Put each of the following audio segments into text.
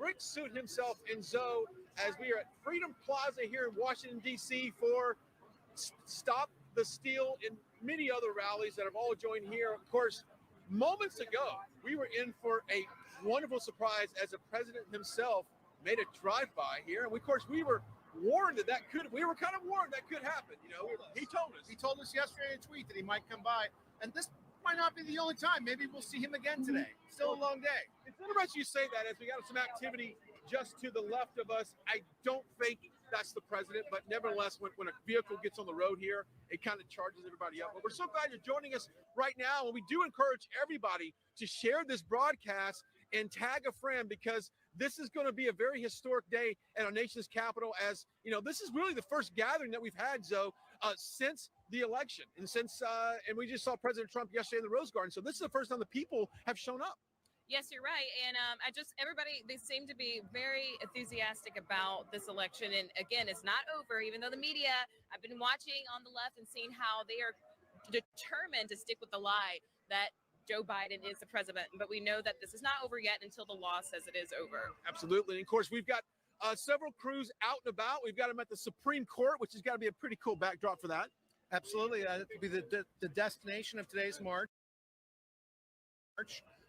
Brick Suit himself, and Zoe, as we are at Freedom Plaza here in Washington, D.C. for Stop the Steal and many other rallies that have all joined here. Of course, moments ago, we were in for a wonderful surprise as the president himself made a drive-by here. And of course, we were warned we were kind of warned that could happen. You know, he told us. He told us yesterday in a tweet that he might come by. And this might not be the only time. Maybe we'll see him again today. Still a long day. It's interesting you say that, as we got some activity just to the left of us. I don't think that's the president, but nevertheless, when a vehicle gets on the road here, it kind of charges everybody up. But we're so glad you're joining us right now, and we do encourage everybody to share this broadcast and tag a friend, because this is going to be a very historic day at our nation's capital. As you know, this is really the first gathering that we've had, Zoe, since the election, and and we just saw President Trump yesterday in the Rose Garden. So this is the first time the people have shown up. Yes, you're right. And everybody, they seem to be very enthusiastic about this election. And again, it's not over, even though the media, I've been watching on the left and seeing how they are determined to stick with the lie that Joe Biden is the president. But we know that this is not over yet until the law says it is over. Absolutely. And of course, we've got several crews out and about. We've got them at the Supreme Court, which has got to be a pretty cool backdrop for that. Absolutely. It will be the destination of today's march.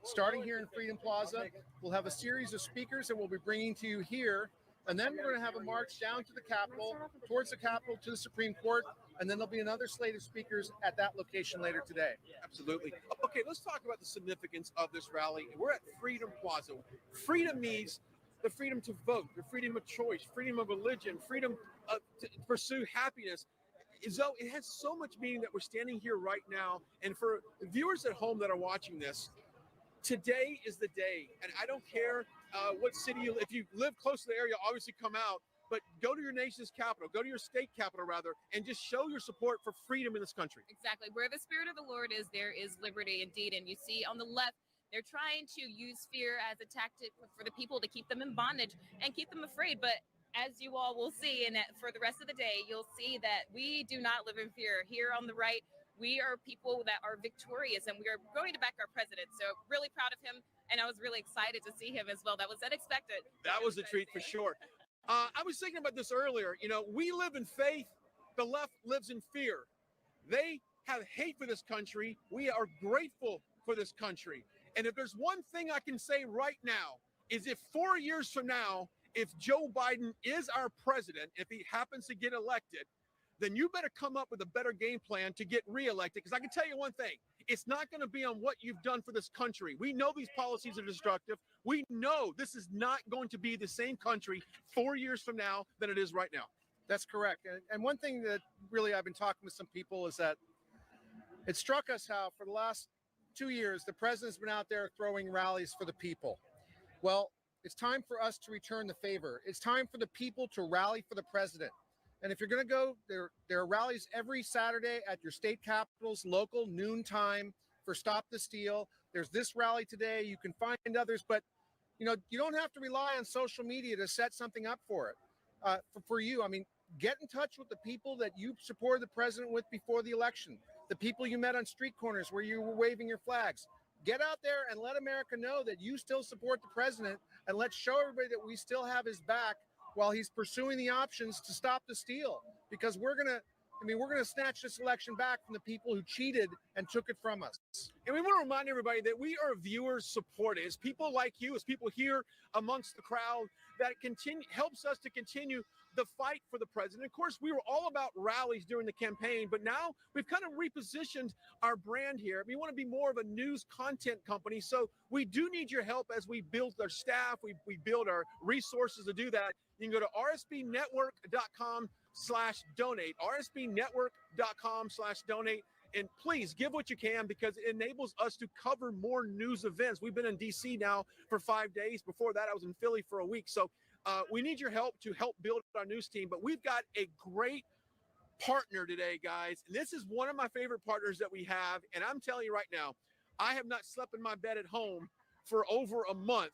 Starting here in Freedom Plaza, we'll have a series of speakers that we'll be bringing to you here. And then we're going to have a march down to the Capitol, towards the Capitol to the Supreme Court. And then there'll be another slate of speakers at that location later today. Absolutely. Okay, let's talk about the significance of this rally. We're at Freedom Plaza. Freedom means the freedom to vote, the freedom of choice, freedom of religion, freedom to pursue happiness. So it has so much meaning that we're standing here right now. And for the viewers at home that are watching this, today is the day. And I don't care what city if you live close to the area, obviously come out, but go to your nation's capital, go to your state capital rather, and just show your support for freedom in this country. Exactly. Where the Spirit of the Lord is, there is liberty indeed. And you see on the left, they're trying to use fear as a tactic for the people to keep them in bondage and keep them afraid. But as you all will see, and for the rest of the day, you'll see that we do not live in fear. Here on the right, we are people that are victorious, and we are going to back our president. So really proud of him, and I was really excited to see him as well. That was unexpected. That was a treat for sure. I was thinking about this earlier. You know, we live in faith. The left lives in fear. They have hate for this country. We are grateful for this country. And if there's one thing I can say right now, is if 4 years from now, if Joe Biden is our president, if he happens to get elected, then you better come up with a better game plan to get reelected. Because I can tell you one thing, it's not going to be on what you've done for this country. We know these policies are destructive. We know this is not going to be the same country 4 years from now than it is right now. That's correct. And one thing that really I've been talking with some people is that it struck us how for the last 2 years, the president's been out there throwing rallies for the people. Well, it's time for us to return the favor. It's time for the people to rally for the president. And if you're going to go, there are rallies every Saturday at your state capitals, local, noontime for Stop the Steal. There's this rally today. You can find others, but you know, you don't have to rely on social media to set something up for it. For you, I mean, get in touch with the people that you supported the president with before the election, the people you met on street corners where you were waving your flags. Get out there and let America know that you still support the president, and let's show everybody that we still have his back while he's pursuing the options to stop the steal. Because we're going to snatch this election back from the people who cheated and took it from us. And we want to remind everybody that we are viewers supported. It's people like you, it's people here amongst the crowd that helps us to continue the fight for the president. Of course, we were all about rallies during the campaign, but now we've kind of repositioned our brand here. We want to be more of a news content company. So we do need your help as we build our staff, we build our resources to do that. You can go to rsbnetwork.com/donate, rsbnetwork.com/donate. And please give what you can, because it enables us to cover more news events. We've been in DC now for 5 days. Before that, I was in Philly for a week. So we need your help to help build our news team. But we've got a great partner today, guys. And this is one of my favorite partners that we have. And I'm telling you right now, I have not slept in my bed at home for over a month.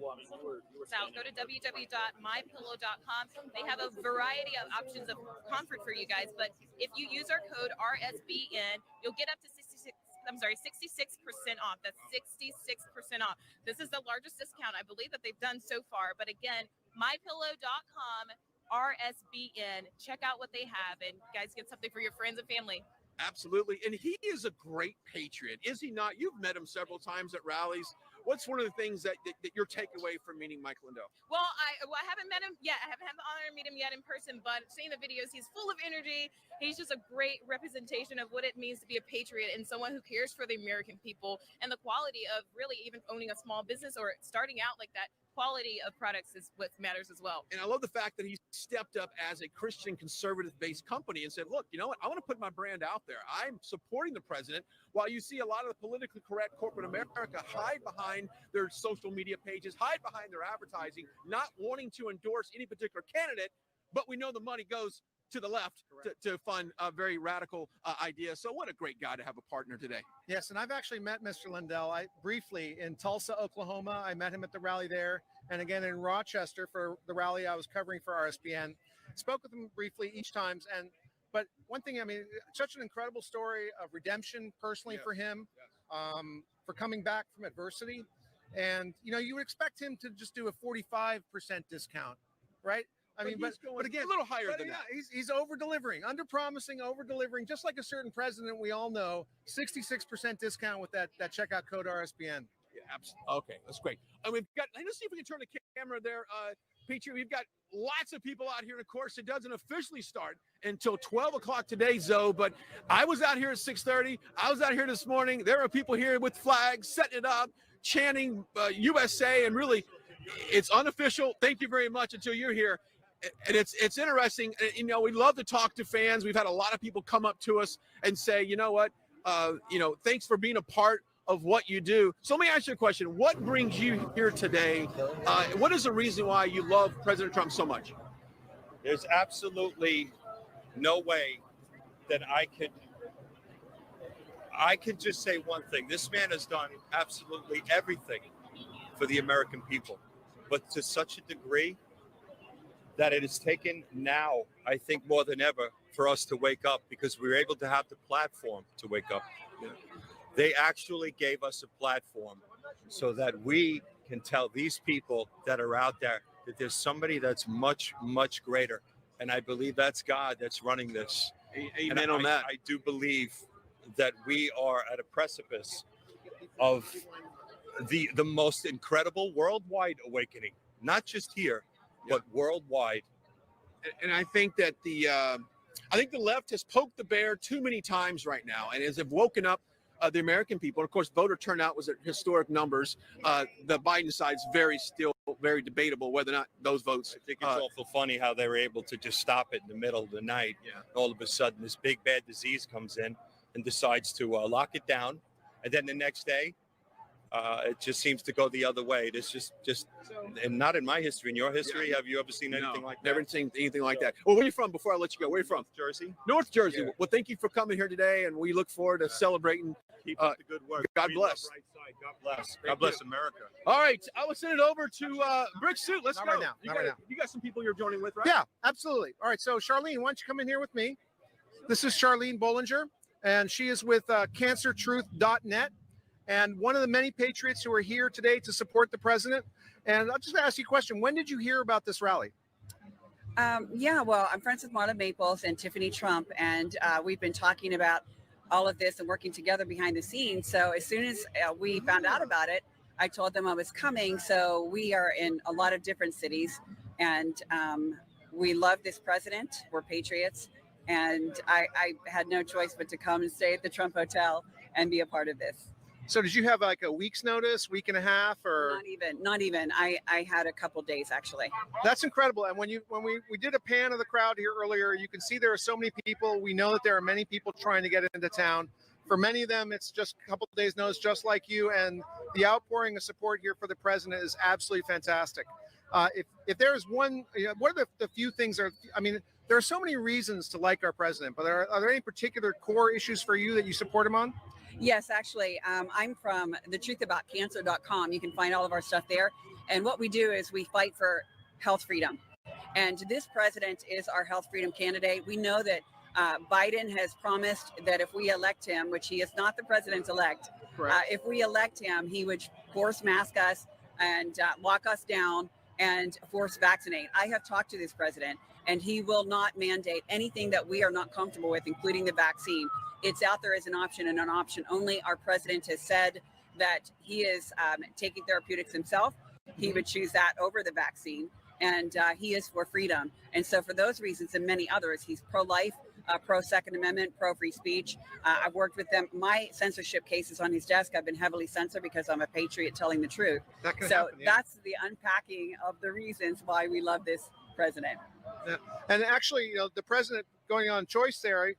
out, go to www.mypillow.com. They have a variety of options of comfort for you guys, but if you use our code RSBN, you'll get up to 66% off. That's 66% off. This is the largest discount I believe that they've done so far. But again, mypillow.com RSBN. Check out what they have, and guys, get something for your friends and family. Absolutely. And he is a great patriot, is he not? You've met him several times at rallies. What's one of the things that your takeaway from meeting Mike Lindell? Well, I haven't met him yet. I haven't had the honor to meet him yet in person, but seeing the videos, he's full of energy. He's just a great representation of what it means to be a patriot and someone who cares for the American people, and the quality of really even owning a small business or starting out like that. Quality of products is what matters as well. And I love the fact that he stepped up as a Christian conservative-based company and said, look, you know what? I want to put my brand out there. I'm supporting the president, while you see a lot of the politically correct corporate America hide behind their social media pages, hide behind their advertising, not wanting to endorse any particular candidate, but we know the money goes to the left to fund a very radical idea. So what a great guy to have a partner today. Yes, and I've actually met Mr. Lindell briefly in Tulsa, Oklahoma. I met him at the rally there, and again in Rochester for the rally I was covering for RSBN. Spoke with him briefly each time, but one thing, I mean, such an incredible story of redemption personally for him, for coming back from adversity. And, you know, you would expect him to just do a 45% discount, right? I mean, but again, a little higher than that. He's over-delivering, under-promising, over-delivering, just like a certain president we all know. 66% discount with that checkout code RSBN. Yeah, absolutely. Okay, that's great. And we've got, let's see if we can turn the camera there, Peter. We've got lots of people out here. And of course, it doesn't officially start until 12 o'clock today, Zoe. But I was out here at 6:30. I was out here this morning. There are people here with flags, setting it up, chanting USA, and really, it's unofficial. Thank you very much until you're here. And it's interesting. You know, we love to talk to fans. We've had a lot of people come up to us and say, you know what, thanks for being a part of what you do. So let me ask you a question. What brings you here today? What is the reason why you love President Trump so much? There's absolutely no way that I could just say one thing. This man has done absolutely everything for the American people, but to such a degree that it has taken now, I think more than ever, for us to wake up, because we were able to have the platform to wake up. Yeah. They actually gave us a platform so that we can tell these people that are out there that there's somebody that's much, much greater. And I believe that's God that's running this. Amen on that. I do believe that we are at a precipice of the most incredible worldwide awakening, not just here, but worldwide. And I think that the left has poked the bear too many times right now, and as they've woken up the American people. Of course, voter turnout was at historic numbers. The Biden side's still very debatable whether or not those votes. I think it's awful funny how they were able to just stop it in the middle of the night. Yeah. All of a sudden, this big bad disease comes in and decides to lock it down, and then the next day, it just seems to go the other way. It's just, and not in my history. In your history, have you ever seen anything like that? Never seen anything like that. Well, where are you from? Before I let you go, where are you from? Jersey. North Jersey. Yeah. Well, thank you for coming here today, and we look forward to celebrating. Keep up the good work. God bless. Right side. God bless. God bless America. All right, I will send it over to Brick Suit. Let's go. Right now. You got some people you're joining with, right? Yeah, absolutely. All right, so Charlene, why don't you come in here with me? This is Charlene Bollinger, and she is with cancertruth.net. And one of the many patriots who are here today to support the president. And I'll just ask you a question. When did you hear about this rally? Well, I'm friends with Marla Maples and Tiffany Trump, and we've been talking about all of this and working together behind the scenes. So as soon as we found out about it, I told them I was coming. So we are in a lot of different cities, and we love this president. We're patriots. And I had no choice but to come and stay at the Trump Hotel and be a part of this. So did you have like a week's notice, week and a half, or not even? I had a couple days actually. That's incredible. And when we did a pan of the crowd here earlier, you can see there are so many people. We know that there are many people trying to get into town. For many of them, it's just a couple of days notice, just like you. And the outpouring of support here for the president is absolutely fantastic. If there is one, what are the few things there are so many reasons to like our president, but are there any particular core issues for you that you support him on? Yes, actually, I'm from thetruthaboutcancer.com. You can find all of our stuff there. And what we do is we fight for health freedom. And this president is our health freedom candidate. We know that Biden has promised that if we elect him, which he is not the president-elect, if we elect him, he would force mask us and lock us down and force vaccinate. I have talked to this president, and he will not mandate anything that we are not comfortable with, including the vaccine. It's out there as an option and an option only. Our president has said that he is taking therapeutics himself. He would choose that over the vaccine. And he is for freedom. And so for those reasons and many others, he's pro-life, pro-Second Amendment, pro-free speech. I've worked with them. My censorship cases on his desk have been heavily censored because I'm a patriot telling the truth. That's the unpacking of the reasons why we love this president. Yeah. And actually, the president going on choice there,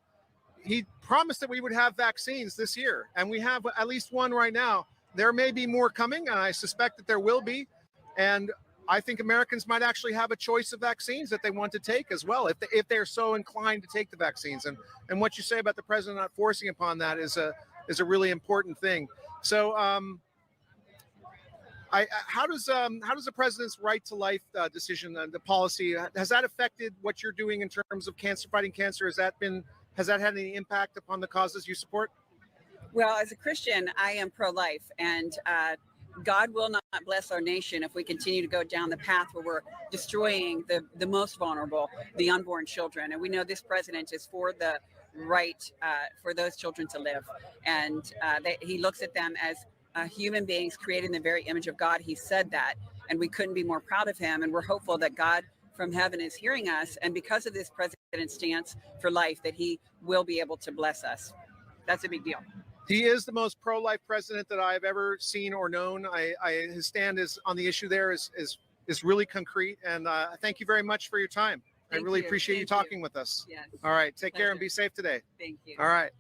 he promised that we would have vaccines this year. And we have at least one right now. There may be more coming, and I suspect that there will be. And I think Americans might actually have a choice of vaccines that they want to take as well, if they're so inclined to take the vaccines. And what you say about the president not forcing upon that is a really important thing. So, how does the president's right to life decision, the policy, has that affected what you're doing in terms of fighting cancer? Has that had any impact upon the causes you support? Well, as a Christian, I am pro-life, and God will not bless our nation if we continue to go down the path where we're destroying the most vulnerable, the unborn children. And we know this president is for the right for those children to live. And he looks at them as human beings created in the very image of God. He said that, and we couldn't be more proud of him. And we're hopeful that God from heaven is hearing us. And because of this president's stance for life, that he will be able to bless us. That's a big deal. He is the most pro-life president that I've ever seen or known. His stand is on the issue there is really concrete. And thank you very much for your time. I really appreciate you talking with us. Yes. All right. Take care and be safe today. Thank you. All right.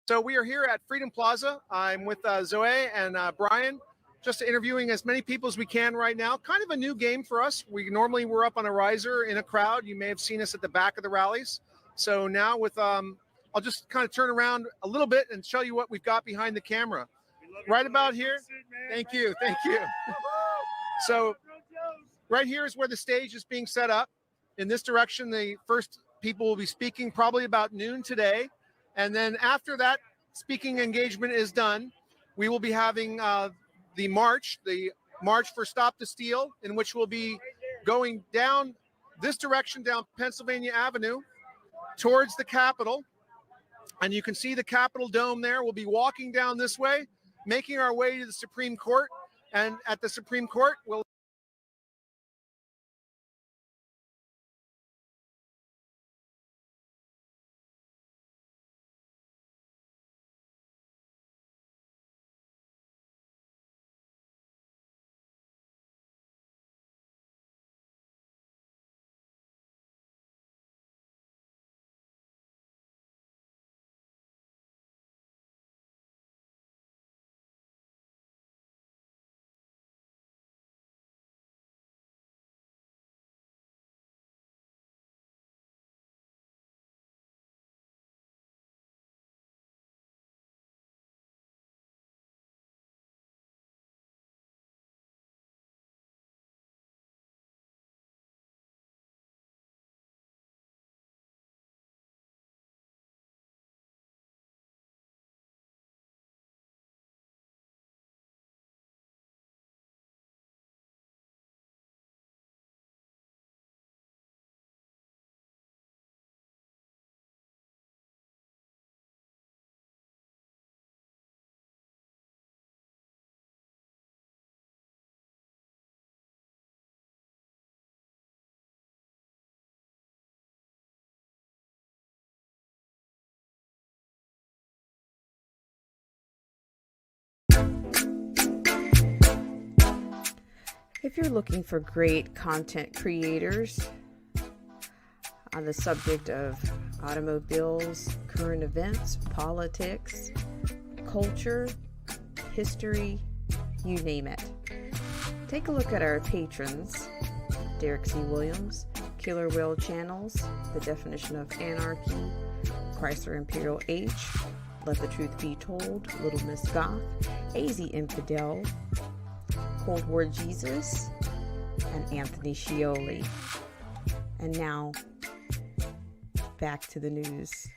So we are here at Freedom Plaza. I'm with Zoe and Brian, just interviewing as many people as we can right now. Kind of a new game for us. We're up on a riser in a crowd. You may have seen us at the back of the rallies. So now with I'll just kind of turn around a little bit and show you what we've got behind the camera. Right about here. Thank you. Thank you. So right here is where the stage is being set up. In this direction, the first people will be speaking probably about noon today. And then after that speaking engagement is done, we will be having the march for Stop the Steal, in which we'll be going down this direction, down Pennsylvania Avenue towards the Capitol. And you can see the Capitol Dome there. We'll be walking down this way, making our way to the Supreme Court. And at the Supreme Court, we'll If you're looking for great content creators on the subject of automobiles, current events, politics, culture, history, you name it, take a look at our patrons: Derek C. Williams, Killer Whale Channels, The Definition of Anarchy, Chrysler Imperial H, Let the Truth Be Told, Little Miss Goth, AZ Infidel, Cold War Jesus, and Anthony Scioli. And now, back to the news.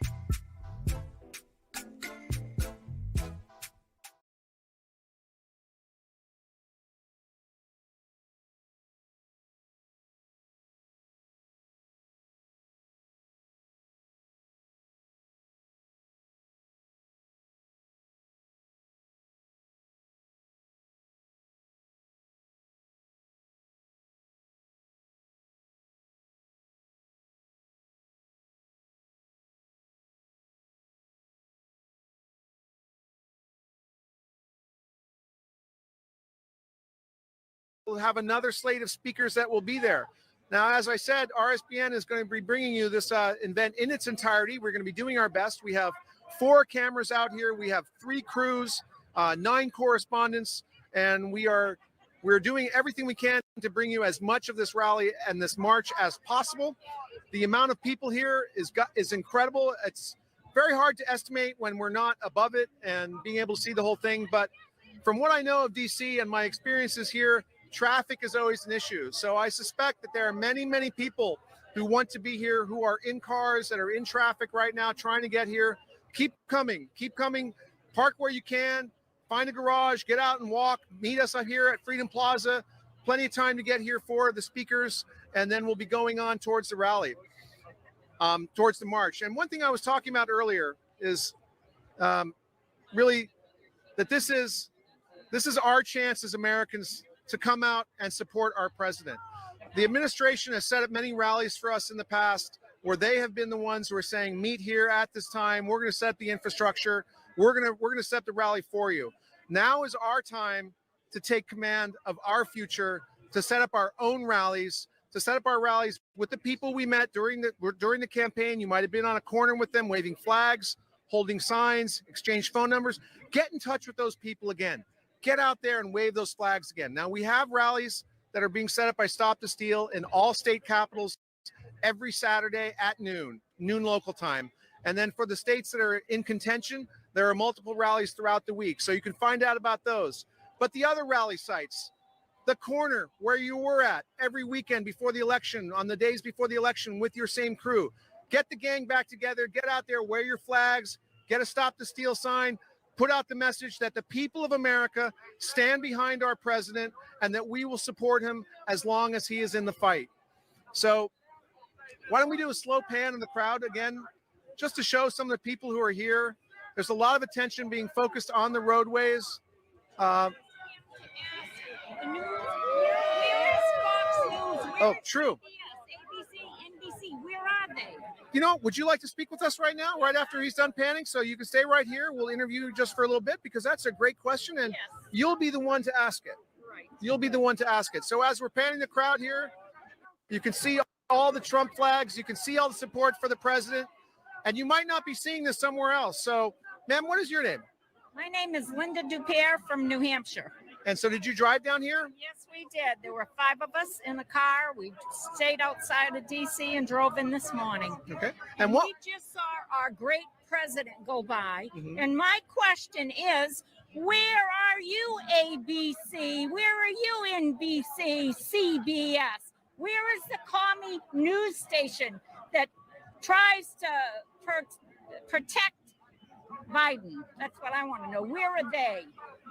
We'll have another slate of speakers that will be there. Now, as I said, RSBN is going to be bringing you this event in its entirety. We're going to be doing our best. We have 4 cameras out here. We have 3 crews, 9 correspondents, and we're doing everything we can to bring you as much of this rally and this march as possible. The amount of people here is incredible. It's very hard to estimate when we're not above it and being able to see the whole thing. But from what I know of DC and my experiences here, traffic is always an issue. So I suspect that there are many, many people who want to be here, who are in cars, that are in traffic right now, trying to get here. Keep coming, park where you can, find a garage, get out and walk, meet us up here at Freedom Plaza. Plenty of time to get here for the speakers, and then we'll be going on towards the rally, towards the march. And one thing I was talking about earlier is really that this is our chance as Americans to come out and support our president. The administration has set up many rallies for us in the past where they have been the ones who are saying, meet here at this time. We're going to set the infrastructure. We're going to set the rally for you. Now is our time to take command of our future, to set up our own rallies, with the people we met during the campaign. You might have been on a corner with them, waving flags, holding signs, exchange phone numbers. Get in touch with those people again. Get out there and wave those flags again. Now, we have rallies that are being set up by Stop the Steal in all state capitals every Saturday at noon local time. And then for the states that are in contention, there are multiple rallies throughout the week. So you can find out about those. But the other rally sites, the corner where you were at every weekend before the election, on the days before the election with your same crew, get the gang back together, get out there, wear your flags, get a Stop the Steal sign, put out the message that the people of America stand behind our president and that we will support him as long as he is in the fight. So why don't we do a slow pan in the crowd again, just to show some of the people who are here. There's a lot of attention being focused on the roadways. Oh, true. Where are they? You know, would you like to speak with us right now, right after he's done panning? So you can stay right here. We'll interview you just for a little bit because that's a great question, and you'll be the one to ask it. Right. You'll be the one to ask it. So as we're panning the crowd here, you can see all the Trump flags. You can see all the support for the president, and you might not be seeing this somewhere else. So, ma'am, what is your name? My name is Linda Dupere from New Hampshire. And so did you drive down here? Yes, we did. There were 5 of us in a car. We stayed outside of D.C. and drove in this morning. Okay. And we just saw our great president go by. Mm-hmm. And my question is, where are you, ABC? Where are you, NBC, CBS? Where is the commie news station that tries to protect Biden? That's what I want to know. Where are they?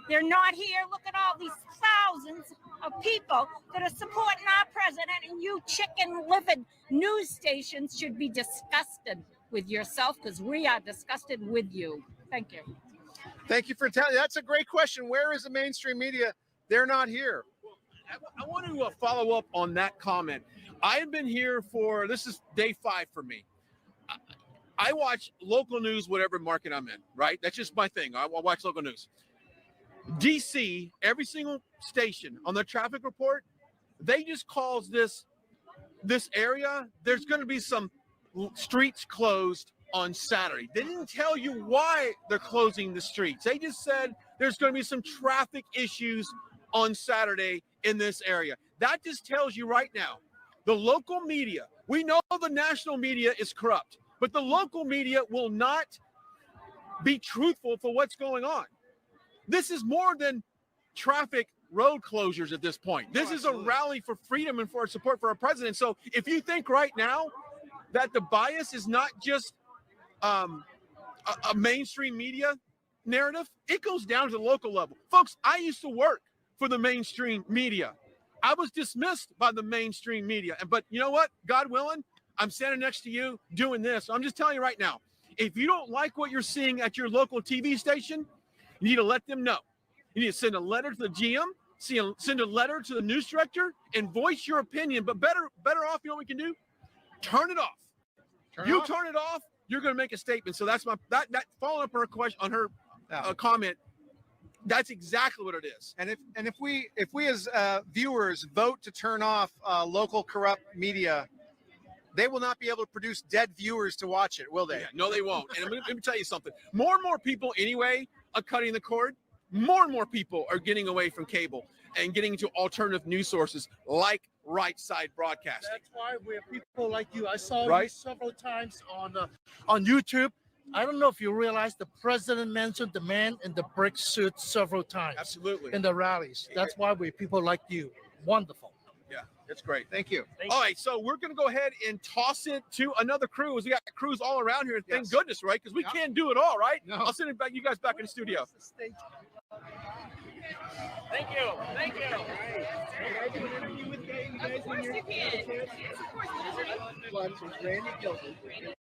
They're not here. Look at all these thousands of people that are supporting our president, and you chicken-livered news stations should be disgusted with yourself because we are disgusted with you. Thank you. Thank you for telling. That's a great question. Where is the mainstream media? They're not here. I want to follow up on that comment. I have been here this is day 5 for me. I watch local news, whatever market I'm in, right? That's just my thing. I watch local news. DC, every single station on their traffic report, they just calls this area, there's going to be some streets closed on Saturday. They didn't tell you why they're closing the streets. They just said there's going to be some traffic issues on Saturday in this area. That just tells you right now, the local media, we know the national media is corrupt, but the local media will not be truthful for what's going on. This is more than traffic road closures at this point. This is a rally for freedom and for support for our president. So if you think right now that the bias is not just a mainstream media narrative, it goes down to the local level. Folks, I used to work for the mainstream media. I was dismissed by the mainstream media. But you know what? God willing, I'm standing next to you doing this. So I'm just telling you right now, if you don't like what you're seeing at your local TV station, you need to let them know. You need to send a letter to the GM, send a letter to the news director, and voice your opinion. But better off, you know what we can do? Turn it off. Turn it off, you're going to make a statement. So that's that following up her question on her comment. That's exactly what it is. And if we as viewers vote to turn off local corrupt media, they will not be able to produce dead viewers to watch it, will they? Yeah, no, they won't. And let me tell you something. More and more people anyway are cutting the cord. More and more people are getting away from cable and getting into alternative news sources like Right Side Broadcasting. That's why we have people like you. I saw you several times on YouTube. I don't know if you realize the president mentioned the man in the brick suit several times. Absolutely. In the rallies. That's why we have people like you. Wonderful. Yeah, that's great. Thank you. All right, so we're going to go ahead and toss it to another crew. We got crews all around here. Thank goodness, right? Because we can't do it all, right? No. I'll send you guys back in the studio. Thank you. Thank you. Of course you can. Of course, Randy Gilbert.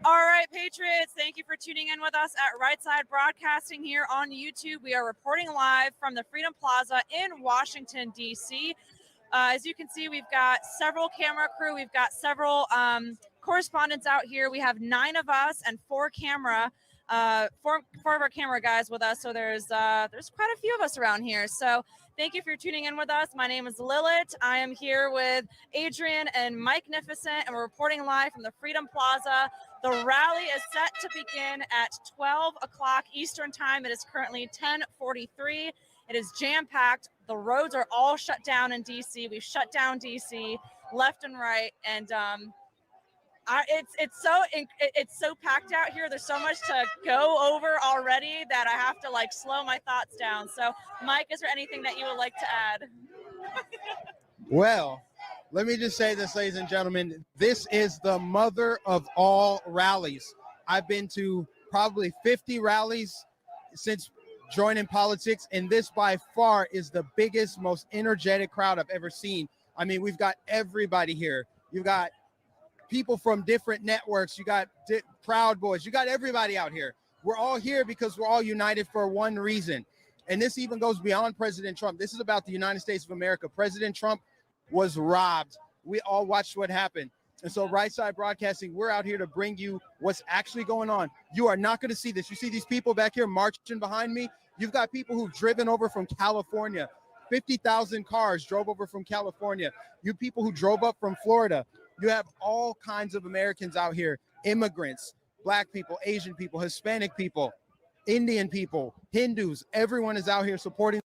All right, Patriots, thank you for tuning in with us at Right Side Broadcasting here on YouTube. We are reporting live from the Freedom Plaza in Washington, D.C. As you can see, we've got several camera crew. We've got several correspondents out here. We have 9 of us and 4 of our camera guys with us. So there's quite a few of us around here. So thank you for tuning in with us. My name is Lilith. I am here with Adrian and Mike Nificent, and we're reporting live from the Freedom Plaza. The rally is set to begin at 12 o'clock Eastern time. It is currently 10:43. It is jam-packed. The roads are all shut down in DC. We've shut down DC left and right, and it's so packed out here. There's so much to go over already that I have to slow my thoughts down. So, Mike, is there anything that you would like to add? Well, let me just say this, ladies and gentlemen. This is the mother of all rallies. I've been to probably 50 rallies since joining politics, and this by far is the biggest, most energetic crowd I've ever seen. I mean, we've got everybody here. You've got people from different networks. You got Proud Boys. You got everybody out here. We're all here because we're all united for one reason. And this even goes beyond President Trump. This is about the United States of America. President Trump was robbed. We all watched what happened. And so Right Side Broadcasting, we're out here to bring you what's actually going on. You are not going to see this. You see these people back here marching behind me? You've got people who've driven over from California. 50,000 cars drove over from California. You people who drove up from Florida. You have all kinds of Americans out here, immigrants, Black people, Asian people, Hispanic people, Indian people, Hindus. Everyone is out here supporting.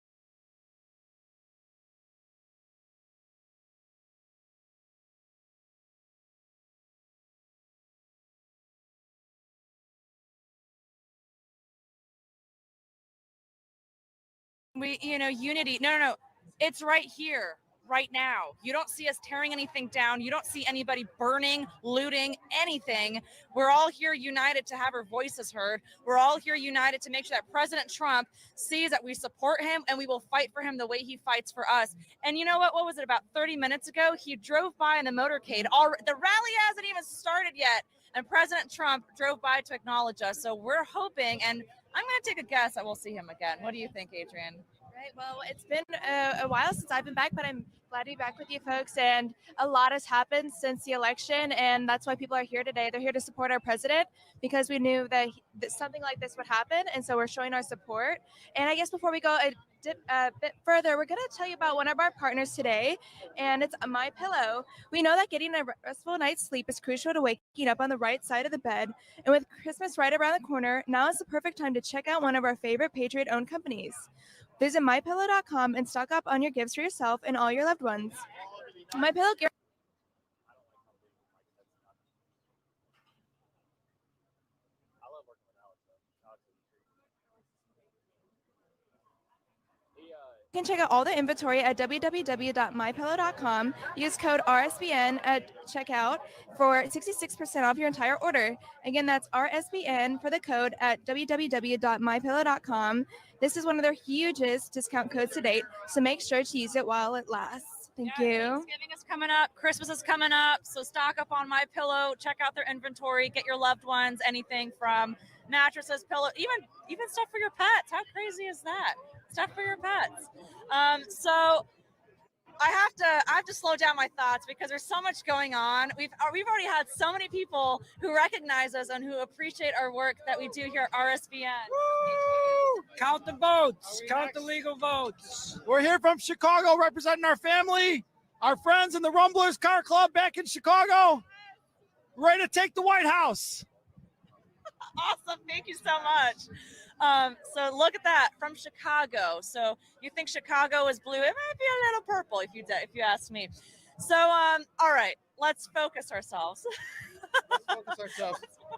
Unity. No. It's right here, right now. You don't see us tearing anything down. You don't see anybody burning, looting, anything. We're all here united to have our voices heard. We're all here united to make sure that President Trump sees that we support him and we will fight for him the way he fights for us. And you know what? What was it, about 30 minutes ago? He drove by in the motorcade. The rally hasn't even started yet, and President Trump drove by to acknowledge us. So we're hoping, and I'm going to take a guess that we'll see him again. What do you think, Adrian? Right. Well, it's been a while since I've been back, but I'm Glad to be back with you folks. And a lot has happened since the election, and that's why people are here today. They're here to support our president because we knew that something like this would happen, and so we're showing our support. And I guess before we go a bit further, we're going to tell you about one of our partners today, and it's My Pillow. We know that getting a restful night's sleep is crucial to waking up on the right side of the bed, and with Christmas right around the corner, now is the perfect time to check out one of our favorite Patriot-owned companies. Visit mypillow.com and stock up on your gifts for yourself and all your loved ones. My Pillow gear. You can check out all the inventory at www.mypillow.com. Use code RSBN at checkout for 66% off your entire order. Again, that's RSBN for the code at www.mypillow.com. This is one of their hugest discount codes to date, so make sure to use it while it lasts. Thank you. Thanksgiving is coming up. Christmas is coming up. So stock up on My Pillow. Check out their inventory. Get your loved ones anything from mattresses, pillow, even stuff for your pets. How crazy is that? Stuff for your pets. So I have to slow down my thoughts because there's so much going on. We've already had so many people who recognize us and who appreciate our work that we do here at RSBN. Woo! Count the votes. Count the legal votes. We're here from Chicago representing our family, our friends in the Rumblers Car Club back in Chicago. Ready to take the White House. Awesome. Thank you so much. So look at that, from Chicago. So you think Chicago is blue? It might be a little purple if you ask me. So all right, let's focus ourselves.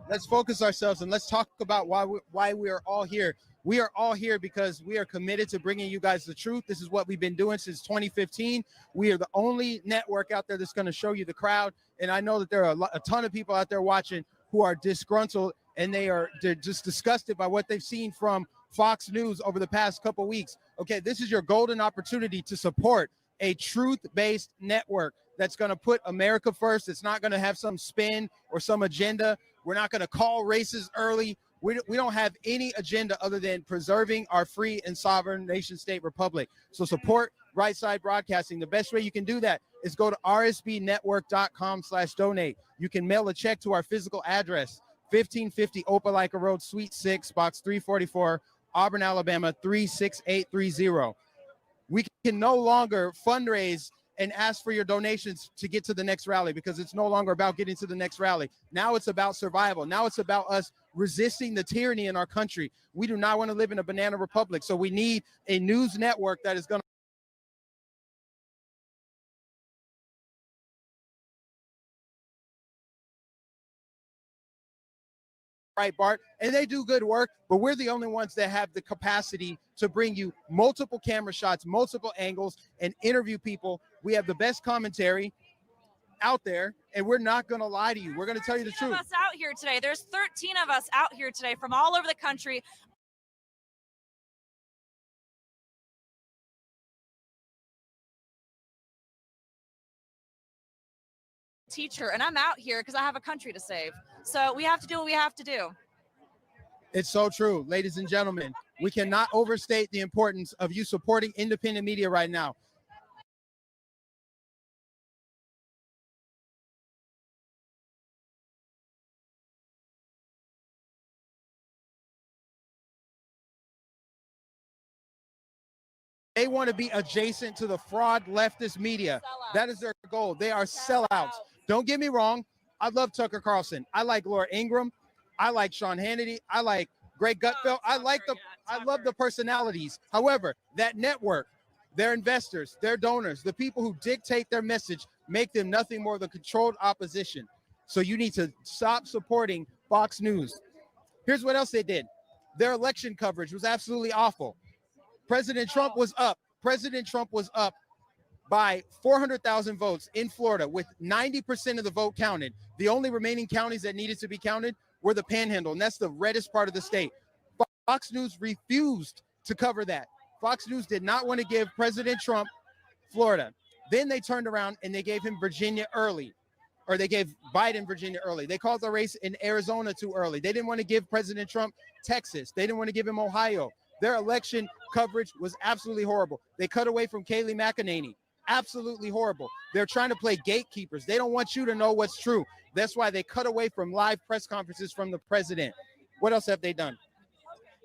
Let's focus ourselves and let's talk about why we are all here. We are all here because we are committed to bringing you guys the truth. This is what we've been doing since 2015. We are the only network out there that's going to show you the crowd. And I know that there are a ton of people out there watching who are disgruntled, and they're just disgusted by what they've seen from Fox News over the past couple weeks. Okay, this is your golden opportunity to support a truth-based network that's going to put America first. It's not going to have some spin or some agenda. We're not going to call races early. We don't have any agenda other than preserving our free and sovereign nation-state republic. So support Right Side Broadcasting. The best way you can do that is go to rsbnetwork.com/donate. You can mail a check to our physical address, 1550 Opelika Road, Suite 6, Box 344, Auburn, Alabama, 36830. We can no longer fundraise and ask for your donations to get to the next rally because it's no longer about getting to the next rally. Now it's about survival. Now it's about us resisting the tyranny in our country. We do not want to live in a banana republic. So we need a news network that is going to right, Bart, and they do good work, but we're the only ones that have the capacity to bring you multiple camera shots, multiple angles, and interview people. We have the best commentary out there, and we're not going to lie to you. We're going to tell you the truth. Us out here today. There's 13 of us out here today from all over the country. Teacher, and I'm out here because I have a country to save. So we have to do what we have to do. It's so true, ladies and gentlemen. We cannot overstate the importance of you supporting independent media right now. They want to be adjacent to the fraud leftist media. That is their goal. They are sellouts. Don't get me wrong. I love Tucker Carlson. I like Laura Ingraham. I like Sean Hannity. I like Greg Gutfeld. I love the personalities. However, that network, their investors, their donors, the people who dictate their message, make them nothing more than controlled opposition. So you need to stop supporting Fox News. Here's what else they did. Their election coverage was absolutely awful. President Trump was up. President Trump was up by 400,000 votes in Florida with 90% of the vote counted. The only remaining counties that needed to be counted were the Panhandle, and that's the reddest part of the state. Fox News refused to cover that. Fox News did not want to give President Trump Florida. Then they turned around and they gave him Virginia early, or they gave Biden Virginia early. They called the race in Arizona too early. They didn't want to give President Trump Texas. They didn't want to give him Ohio. Their election coverage was absolutely horrible. They cut away from Kayleigh McEnany. Absolutely horrible. They're trying to play gatekeepers. They don't want you to know what's true. That's why they cut away from live press conferences from the president. What else have they done?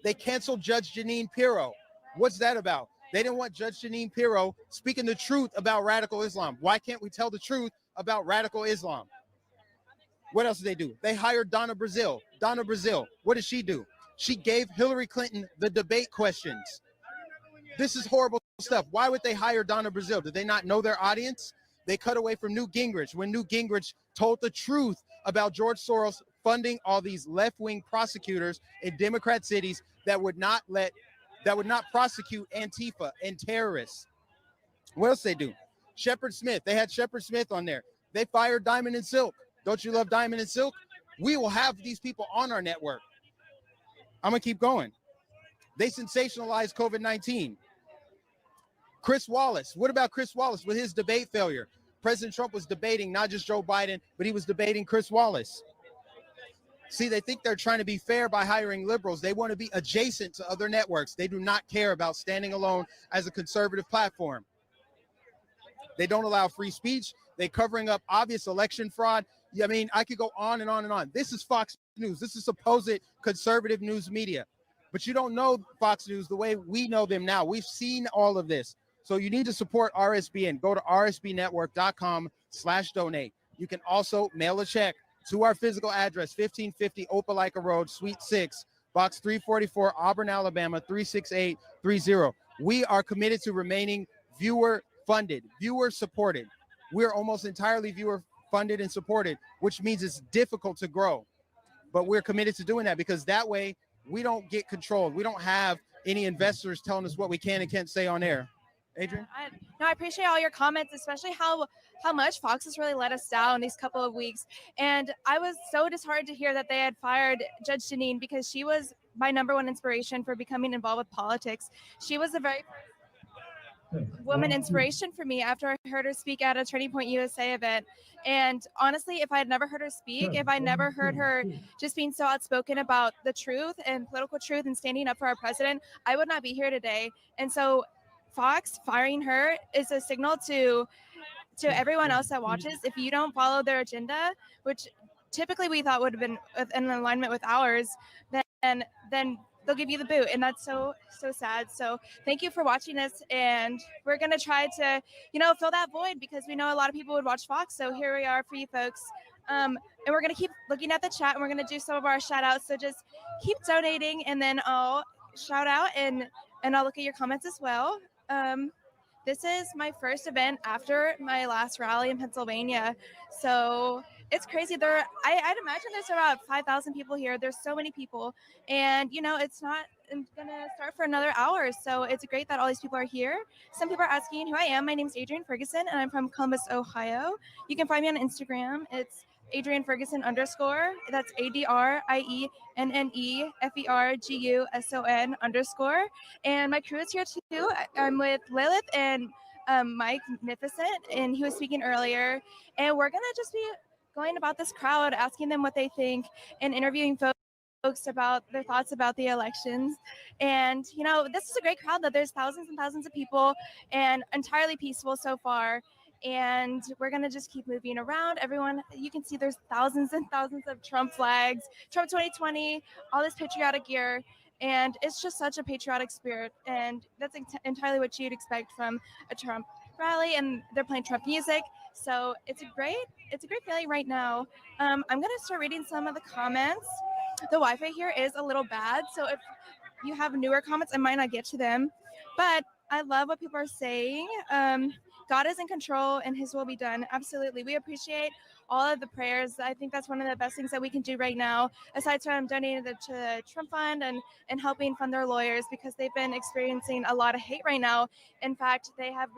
They canceled Judge Jeanine Pirro. What's that about? They didn't want Judge Jeanine Pirro speaking the truth about radical Islam. Why can't we tell the truth about radical Islam? What else did they do? They hired Donna Brazile. Donna Brazile, what did she do? She gave Hillary Clinton the debate questions. This is horrible stuff. Why would they hire Donna Brazile? Did they not know their audience? They cut away from Newt Gingrich when Newt Gingrich told the truth about George Soros funding all these left-wing prosecutors in Democrat cities that would not prosecute Antifa and terrorists. What else they do? Shepard Smith. They had Shepard Smith on there. They fired Diamond and Silk. Don't you love Diamond and Silk? We will have these people on our network. I'm going to keep going. They sensationalized COVID-19. Chris Wallace. What about Chris Wallace with his debate failure? President Trump was debating not just Joe Biden, but he was debating Chris Wallace. See, they think they're trying to be fair by hiring liberals. They want to be adjacent to other networks. They do not care about standing alone as a conservative platform. They don't allow free speech. They're covering up obvious election fraud. I mean, I could go on and on and on. This is Fox News. This is supposed conservative news media. But you don't know Fox News the way we know them now. We've seen all of this. So you need to support RSBN. Go to rsbnetwork.com/donate. You can also mail a check to our physical address, 1550 Opelika Road, Suite 6, Box 344, Auburn, Alabama, 36830. We are committed to remaining viewer-funded, viewer-supported. We're almost entirely viewer-funded and supported, which means it's difficult to grow. But we're committed to doing that because that way we don't get controlled. We don't have any investors telling us what we can and can't say on air. Adrian? I appreciate all your comments, especially how much Fox has really let us down these couple of weeks. And I was so disheartened to hear that they had fired Judge Jeanine because she was my number one inspiration for becoming involved with politics. She was the very woman inspiration for me after I heard her speak at a Turning Point USA event. And honestly, if I had never heard her speak, if I never heard her just being so outspoken about the truth and political truth and standing up for our president, I would not be here today. And so Fox firing her is a signal to everyone else that watches. If you don't follow their agenda, which typically we thought would have been in alignment with ours, then they'll give you the boot, and that's so sad. So thank you for watching this, and we're gonna try to fill that void because we know a lot of people would watch Fox. So here we are for you folks, and we're gonna keep looking at the chat, and we're gonna do some of our shout outs. So just keep donating, and then I'll shout out and I'll look at your comments as well. This is my first event after my last rally in Pennsylvania. So it's crazy. I'd imagine there's about 5,000 people here. There's so many people. And, it's not going to start for another hour. So it's great that all these people are here. Some people are asking who I am. My name is Adrienne Ferguson, and I'm from Columbus, Ohio. You can find me on Instagram. It's Adrienne Ferguson _. That's ADRIENNEFERGUSON _. And my crew is here too. I'm with Lilith and Mike Magnificent, and he was speaking earlier. And we're gonna just be going about this crowd, asking them what they think, and interviewing folks about their thoughts about the elections. And this is a great crowd. That there's thousands and thousands of people, and entirely peaceful so far. And we're going to just keep moving around. Everyone, you can see there's thousands and thousands of Trump flags, Trump 2020, all this patriotic gear. And it's just such a patriotic spirit. And that's entirely what you'd expect from a Trump rally. And they're playing Trump music. So it's a great feeling right now. I'm going to start reading some of the comments. The Wi-Fi here is a little bad. So if you have newer comments, I might not get to them. But I love what people are saying. God is in control and his will be done. Absolutely. We appreciate all of the prayers. I think that's one of the best things that we can do right now, aside from donating to the Trump Fund and helping fund their lawyers, because they've been experiencing a lot of hate right now. In fact, they have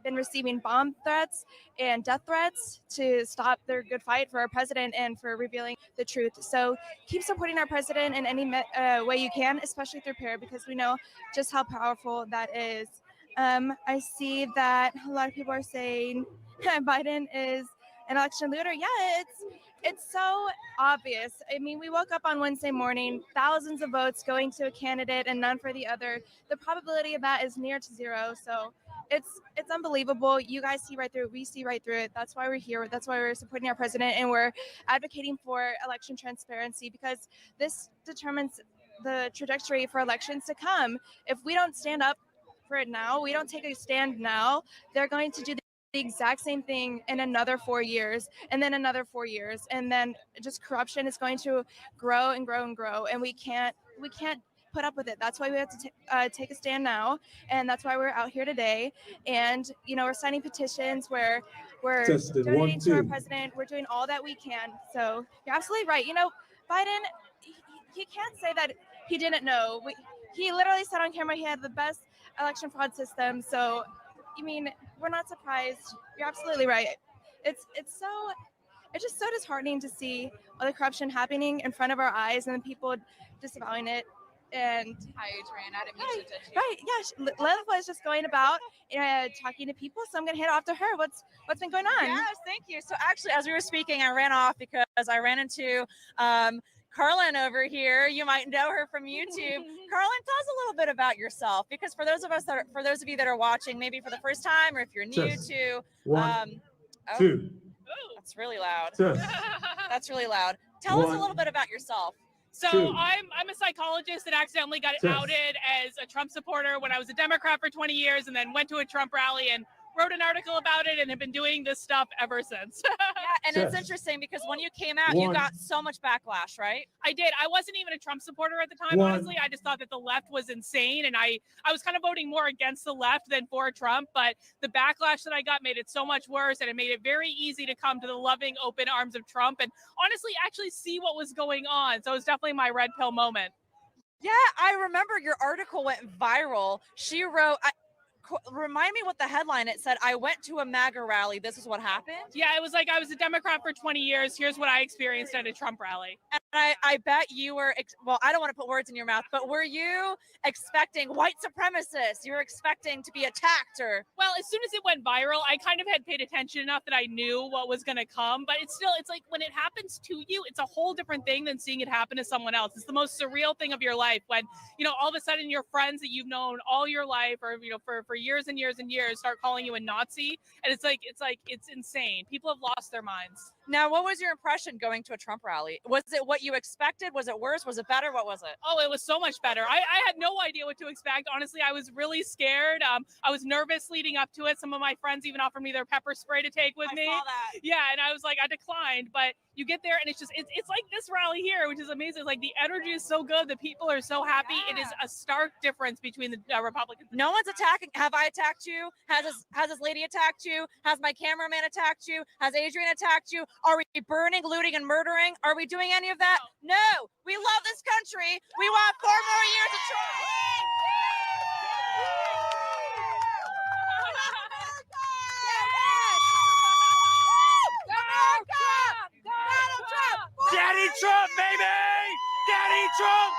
been receiving bomb threats and death threats to stop their good fight for our president and for revealing the truth. So keep supporting our president in any way you can, especially through prayer, because we know just how powerful that is. I see that a lot of people are saying Biden is an election looter. Yeah, it's so obvious. I mean, we woke up on Wednesday morning, thousands of votes going to a candidate and none for the other. The probability of that is near to zero. So it's unbelievable. You guys see right through it. We see right through it. That's why we're here. That's why we're supporting our president, and we're advocating for election transparency, because this determines the trajectory for elections to come. If we don't stand up for it now, we don't take a stand now, they're going to do the exact same thing in another 4 years, and then another 4 years, and then just corruption is going to grow and grow and grow, and we can't put up with it. That's why we have to take a stand now, and that's why we're out here today. And we're signing petitions, we're donating to our president, we're doing all that we can. So you're absolutely right. Biden, he can't say that he didn't know. He literally said on camera he had the best election fraud system. So we're not surprised. You're absolutely right. It's just so disheartening to see all the corruption happening in front of our eyes and the people disavowing it. And Hi, Adrian. I didn't mean to touch you. right, yeah, Lilith was just going about talking to people, so I'm gonna hand it off to her. What's been going on? Yes, thank you. So actually, as we were speaking, I ran off because I ran into Carlin over here. You might know her from YouTube. Carlin, tell us a little bit about yourself, because for those of you that are watching, maybe for the first time, or if you're new to, two. That's really loud. Test. That's really loud. Tell us a little bit about yourself. So Two. I'm a psychologist that accidentally got outed as a Trump supporter when I was a Democrat for 20 years, and then went to a Trump rally and wrote an article about it, and have been doing this stuff ever since. Yeah, and it's interesting because when you came out, you got so much backlash, right? I did. I wasn't even a Trump supporter at the time, honestly. I just thought that the left was insane, and I was kind of voting more against the left than for Trump, but the backlash that I got made it so much worse, and it made it very easy to come to the loving, open arms of Trump and honestly actually see what was going on. So it was definitely my red pill moment. Yeah, I remember your article went viral. She wrote, remind me what the headline it said. I went to a MAGA rally. This is what happened. Yeah, it was like I was a Democrat for 20 years. Here's what I experienced at a Trump rally. And I bet you were, well, I don't want to put words in your mouth, but were you expecting white supremacists? You were expecting to be attacked, or? Well, as soon as it went viral, I kind of had paid attention enough that I knew what was going to come. But it's like when it happens to you, it's a whole different thing than seeing it happen to someone else. It's the most surreal thing of your life when, all of a sudden your friends that you've known all your life, or, for years and years and years, start calling you a Nazi. And it's insane. People have lost their minds. Now, what was your impression going to a Trump rally? Was it what you expected? Was it worse? Was it better? What was it? Oh, it was so much better. I had no idea what to expect. Honestly, I was really scared. I was nervous leading up to it. Some of my friends even offered me their pepper spray to take with me. I saw that. Yeah, and I was like, I declined. But you get there, and it's like this rally here, which is amazing. It's like the energy is so good. The people are so happy. Yeah. It is a stark difference between the Republicans. No one's attacking. Have I attacked you? Has this lady attacked you? Has my cameraman attacked you? Has Adrian attacked you? Are we burning, looting, and murdering? Are we doing any of that? No. We love this country. We want 4 more years of Trump. Daddy Trump, baby! Daddy Trump!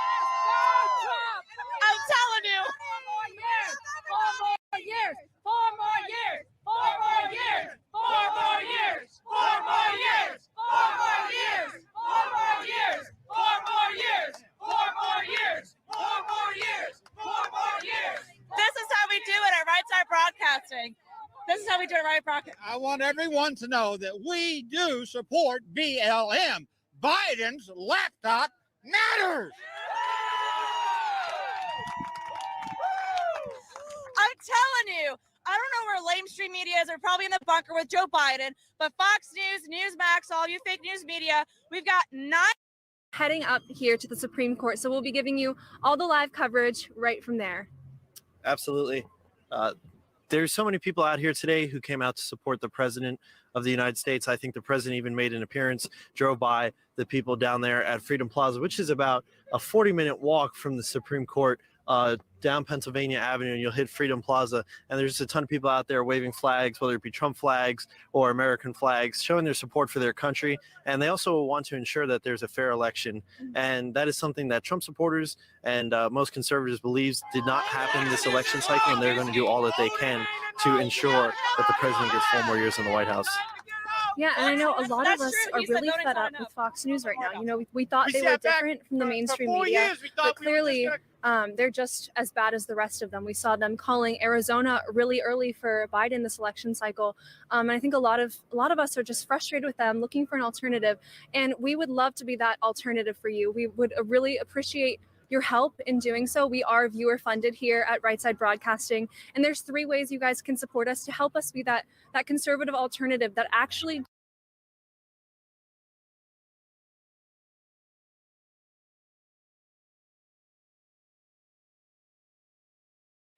I'm telling you. 4 more years. 4 more years. 4 more years. 4 more years. 4 more years. 4 more years. 4 more years. 4 more years. 4 more years. 4 more years. 4 more years. This is how we do it at Right Side Broadcasting. This is how we do it at Right Broadcasting. I want everyone to know that we do support BLM. Biden's laptop matters. I'm telling you, I don't know where lamestream media is. They're probably in the bunker with Joe Biden. But Fox News, Newsmax, all you fake news media, we've got 9. Heading up here to the Supreme Court. So we'll be giving you all the live coverage right from there. Absolutely. There's so many people out here today who came out to support the president of the United States. I think the president even made an appearance, drove by the people down there at Freedom Plaza, which is about a 40-minute walk from the Supreme Court down Pennsylvania Avenue, and you'll hit Freedom Plaza. And there's a ton of people out there waving flags, whether it be Trump flags or American flags, showing their support for their country. And they also want to ensure that there's a fair election. And that is something that Trump supporters and most conservatives believes did not happen this election cycle. And they're going to do all that they can to ensure that the president gets 4 more years in the White House. Yeah, and I know a lot of That's us true. are He said really donate fed not up enough. with Fox News right now. You know, we thought We they see were that back different from the for mainstream 4 media, years, we but thought we were clearly just they're just as bad as the rest of them. We saw them calling Arizona really early for Biden this election cycle, and I think a lot of us are just frustrated with them, looking for an alternative. And we would love to be that alternative for you. We would really appreciate your help in doing so. We are viewer funded here at Right Side Broadcasting, and there's 3 ways you guys can support us to help us be that conservative alternative that actually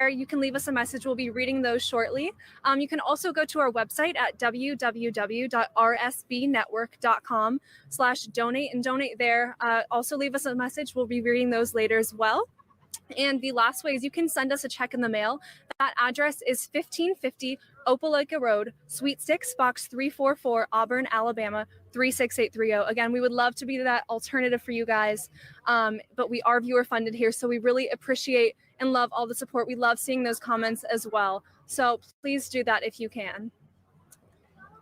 you can leave us a message. We'll be reading those shortly. You can also go to our website at www.rsbnetwork.com/donate and donate there. Also leave us a message. We'll be reading those later as well. And the last way is you can send us a check in the mail. That address is 1550 Opelika Road, Suite 6, Box 344, Auburn, Alabama, 36830. Again, we would love to be that alternative for you guys, but we are viewer funded here, so we really appreciate and love all the support. We love seeing those comments as well. So please do that if you can.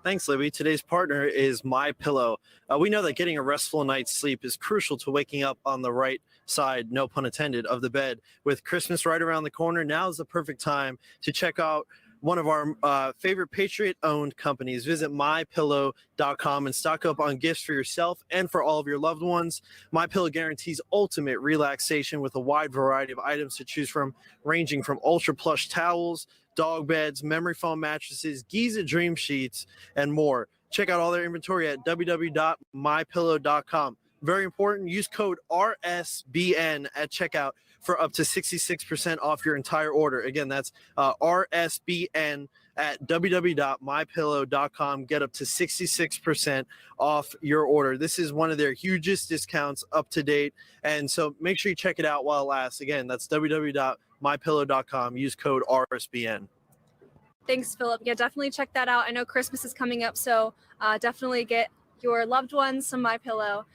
Thanks, Libby. Today's partner is My Pillow. We know that getting a restful night's sleep is crucial to waking up on the right side, no pun intended, of the bed. With Christmas right around the corner, now is the perfect time to check out one of our favorite Patriot-owned companies. Visit mypillow.com and stock up on gifts for yourself and for all of your loved ones. MyPillow guarantees ultimate relaxation with a wide variety of items to choose from, ranging from ultra plush towels, dog beds, memory foam mattresses, Giza Dream Sheets, and more. Check out all their inventory at www.mypillow.com. Very important, use code RSBN at checkout for up to 66% off your entire order. Again, that's RSBN at www.mypillow.com. Get up to 66% off your order. This is one of their hugest discounts up to date, and so make sure you check it out while it lasts. Again, that's www.mypillow.com. Use code RSBN. Thanks, Philip. Yeah, definitely check that out. I know Christmas is coming up, so definitely get your loved ones some My Pillow.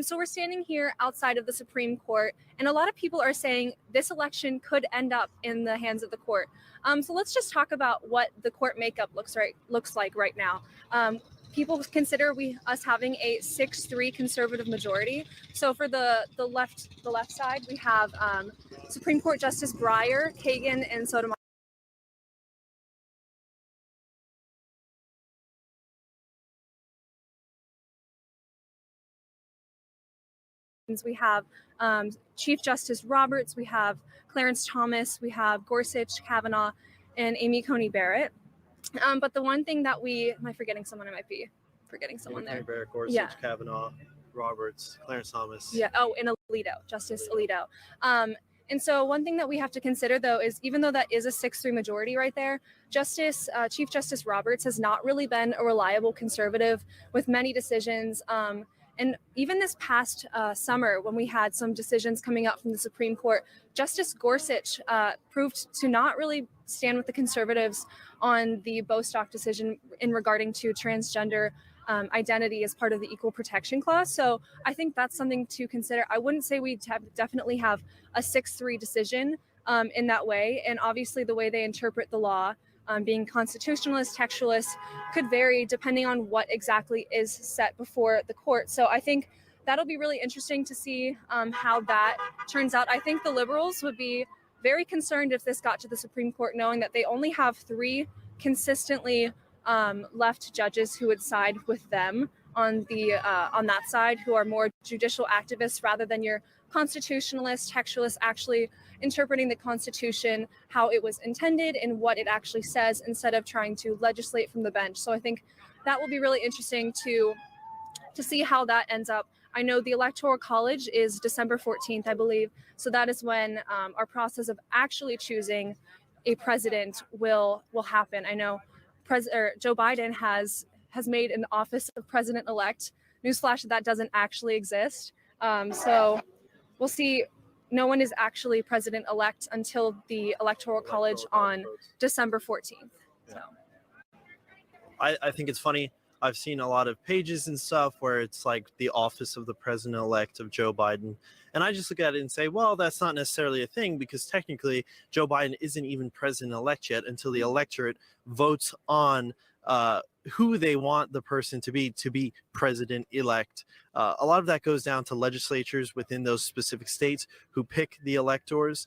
So we're standing here outside of the Supreme Court, and a lot of people are saying this election could end up in the hands of the court. So let's just talk about what the court makeup looks like right now. People consider us having a 6-3 conservative majority. So for the left side, we have Supreme Court Justice Breyer, Kagan, and Sotomayor. We have Chief Justice Roberts, we have Clarence Thomas, we have Gorsuch, Kavanaugh, and Amy Coney Barrett. But the one thing that am I forgetting someone? I might be forgetting someone there. Barrett, Gorsuch, Yeah. Kavanaugh, Roberts, Clarence Thomas. Yeah. Oh, and Justice Alito. And so one thing that we have to consider, though, is even though that is a 6-3 majority right there, Chief Justice Roberts has not really been a reliable conservative with many decisions. And even this past summer, when we had some decisions coming up from the Supreme Court, Justice Gorsuch proved to not really stand with the conservatives on the Bostock decision in regarding to transgender identity as part of the Equal Protection Clause. So I think that's something to consider. I wouldn't say we definitely have a 6-3 decision in that way. And obviously the way they interpret the law, being constitutionalist, textualist, could vary depending on what exactly is set before the court. So I think that'll be really interesting to see how that turns out. I think the liberals would be very concerned if this got to the Supreme Court, knowing that they only have 3 consistently left judges who would side with them on that side, who are more judicial activists rather than your constitutionalist, textualists actually interpreting the Constitution how it was intended and what it actually says instead of trying to legislate from the bench. So I think that will be really interesting to see how that ends up. I know the Electoral College is December 14th, I believe. So that is when our process of actually choosing a president will happen. I know Joe Biden has made an office of president-elect. Newsflash, that doesn't actually exist. So we'll see. No one is actually president-elect until the Electoral College on December 14th. So I think it's funny. I've seen a lot of pages and stuff where it's like the office of the president-elect of Joe Biden. And I just look at it and say, well, that's not necessarily a thing because technically Joe Biden isn't even president-elect yet until the electorate votes on who they want the person to be president-elect. A lot of that goes down to legislatures within those specific states who pick the electors.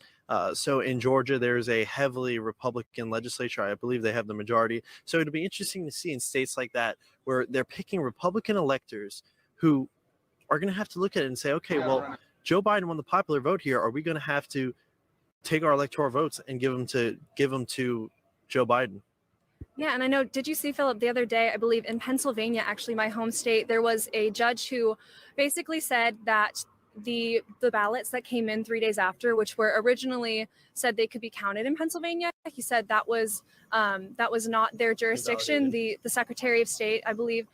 So in Georgia, there's a heavily Republican legislature. I believe they have the majority. So it'll be interesting to see in states like that where they're picking Republican electors who are going to have to look at it and say, okay, well, Joe Biden won the popular vote here. Are we going to have to take our electoral votes and give them to Joe Biden? Yeah, and I know, did you see, Philip, the other day, I believe in Pennsylvania, actually my home state, there was a judge who basically said that the ballots that came in 3 days after, which were originally said they could be counted in Pennsylvania, he said that was not their jurisdiction. The Secretary of State, I believe,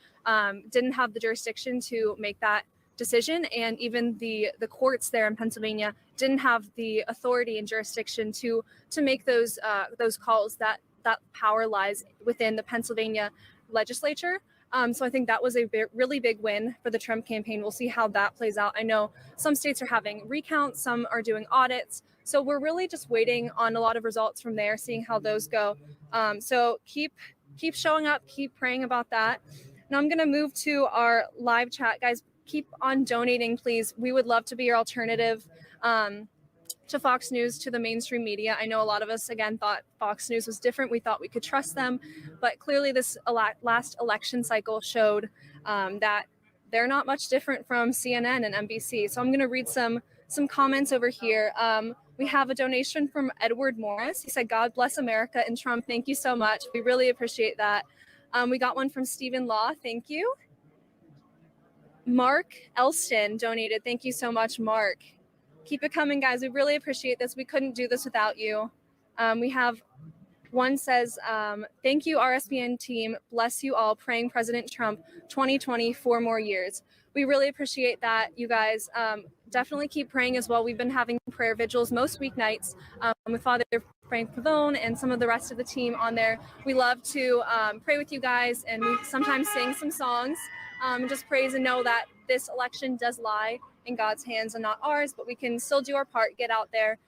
didn't have the jurisdiction to make that decision, and even the courts there in Pennsylvania didn't have the authority and jurisdiction to make those calls. That power lies within the Pennsylvania legislature. So I think that was a really big win for the Trump campaign. We'll see how that plays out. I know some states are having recounts, some are doing audits. So we're really just waiting on a lot of results from there, seeing how those go. So keep showing up, keep praying about that. Now I'm going to move to our live chat. Guys, keep on donating, please. We would love to be your alternative to Fox News, to the mainstream media. I know a lot of us, again, thought Fox News was different. We thought we could trust them, but clearly this last election cycle showed that they're not much different from CNN and NBC. So I'm going to read some comments over here. We have a donation from Edward Morris. He said, "God bless America and Trump." Thank you so much. We really appreciate that. We got one from Stephen Law. Thank you. Mark Elston donated. Thank you so much, Mark. Keep it coming, guys. We really appreciate this. We couldn't do this without you. We have one says, "Thank you, RSBN team. Bless you all. Praying President Trump 2020 4 more years." We really appreciate that, you guys. Definitely keep praying as well. We've been having prayer vigils most weeknights with Father Frank Pavone and some of the rest of the team on there. We love to pray with you guys, and we sometimes sing some songs and just praise and know that this election does lie in God's hands and not ours, but we can still do our part, get out there,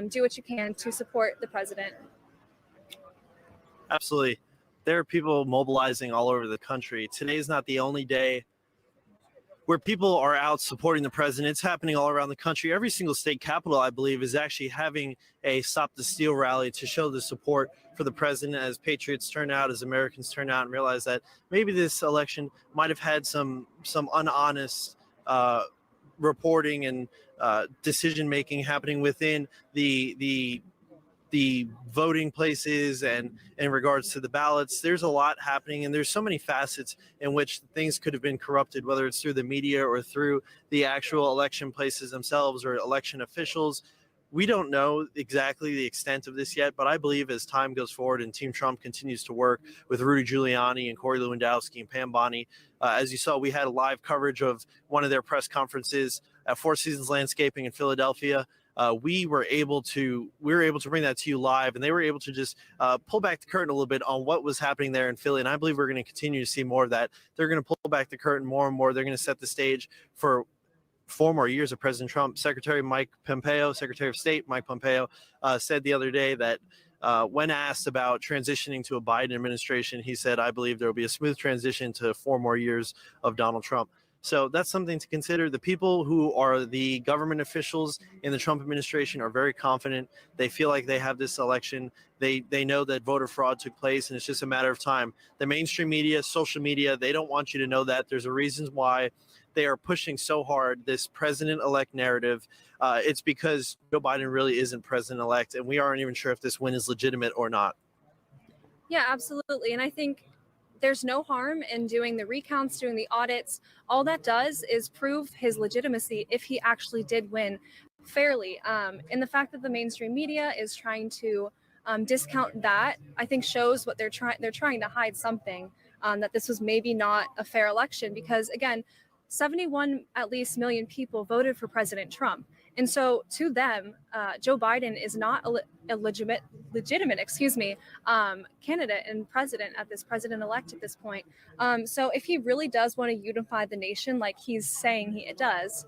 do what you can to support the president. Absolutely. There are people mobilizing all over the country. Today is not the only day where people are out supporting the president. It's happening all around the country. Every single state capital, I believe, is actually having a Stop the Steal rally to show the support for the president as patriots turn out, as Americans turn out and realize that maybe this election might have had some unhonest reporting and decision-making happening within the voting places and in regards to the ballots. There's a lot happening, and there's so many facets in which things could have been corrupted, whether it's through the media or through the actual election places themselves or election officials. We don't know exactly the extent of this yet, but I believe as time goes forward and Team Trump continues to work with Rudy Giuliani and Corey Lewandowski and Pam Bondi, as you saw, we had a live coverage of one of their press conferences at Four Seasons Landscaping in Philadelphia. We were able to bring that to you live, and they were able to just pull back the curtain a little bit on what was happening there in Philly. And I believe we're going to continue to see more of that. They're going to pull back the curtain more and more. They're going to set the stage for 4 more years of President Trump. Secretary of State Mike Pompeo said the other day that when asked about transitioning to a Biden administration, he said, "I believe there will be a smooth transition to 4 more years of Donald Trump." So that's something to consider. The people who are the government officials in the Trump administration are very confident. They feel like they have this election. They know that voter fraud took place, and it's just a matter of time. The mainstream media, social media, they don't want you to know that. There's a reason why they are pushing so hard this president-elect narrative. It's because Joe Biden really isn't president-elect, and we aren't even sure if this win is legitimate or not. Yeah, absolutely. And I think there's no harm in doing the recounts, doing the audits. All that does is prove his legitimacy if he actually did win fairly. And the fact that the mainstream media is trying to discount that, I think shows what they're trying to hide something, that this was maybe not a fair election, because again, 71 at least million people voted for President Trump. And so to them, Joe Biden is not a legitimate candidate and president-elect at this point. So if he really does want to unify the nation like he's saying he does,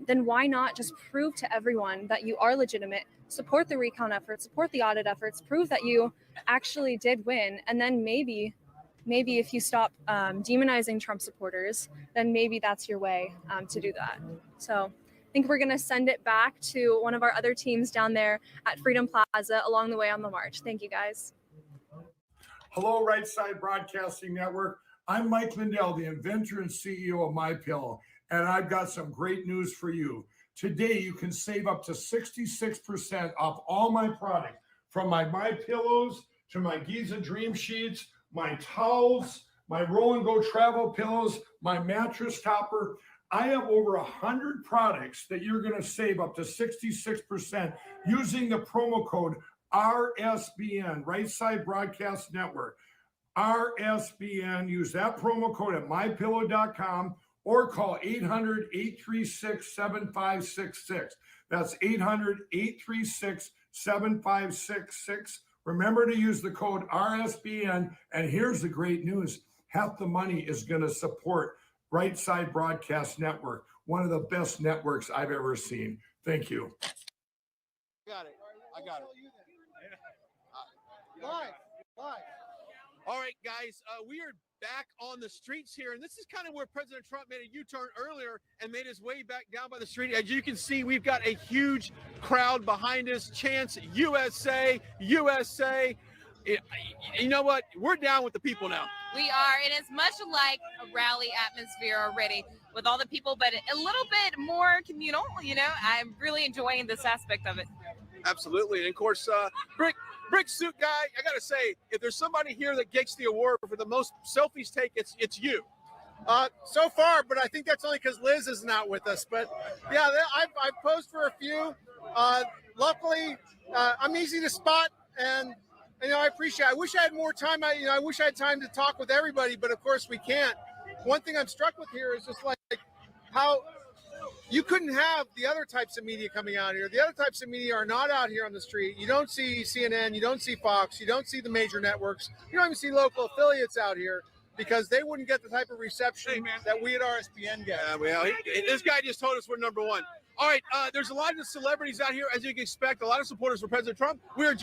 then why not just prove to everyone that you are legitimate, support the recount efforts, support the audit efforts, prove that you actually did win, and then maybe maybe if you stop demonizing Trump supporters, then maybe that's your way to do that. So I think we're going to send it back to one of our other teams down there at Freedom Plaza along the way on the march. Thank you, guys. Hello, Right Side Broadcasting Network. I'm Mike Lindell, the inventor and CEO of MyPillow, and I've got some great news for you. Today, you can save up to 66% off all my products, from my MyPillows to my Giza Dream Sheets, my towels, my Roll and Go travel pillows, my mattress topper. I have over 100 products that you're going to save up to 66% using the promo code RSBN, Right Side Broadcast Network. RSBN. Use that promo code at mypillow.com or call 800-836-7566. That's 800-836-7566. Remember to use the code RSBN. And here's the great news. Half the money is going to support Right Side Broadcast Network, one of the best networks I've ever seen. Thank you. Got it. I got it. Live. All right, guys, we are back on the streets here, and this is kind of where President Trump made a U-turn earlier and made his way back down by the street. As you can see, we've got a huge crowd behind us. Chants USA, USA. You know what? We're down with the people now. We are. It is much like a rally atmosphere already with all the people, but a little bit more communal. You know, I'm really enjoying this aspect of it. Absolutely. And of course, Brick Suit Guy, I got to say, if there's somebody here that gets the award for the most selfies take, it's you. So far, but I think that's only because Liz isn't out with us. But yeah, I've posed for a few. Luckily, I'm easy to spot, and I appreciate it. I wish I had more time. I wish I had time to talk with everybody, but of course we can't. One thing I'm struck with here is just like how you couldn't have the other types of media coming out here. The other types of media are not out here on the street. You don't see CNN, you don't see Fox, you don't see the major networks. You don't even see local affiliates out here because they wouldn't get the type of reception that we at RSBN get. Yeah, well, this guy just told us we're number one. All right, there's a lot of celebrities out here, as you can expect, a lot of supporters for President Trump. We are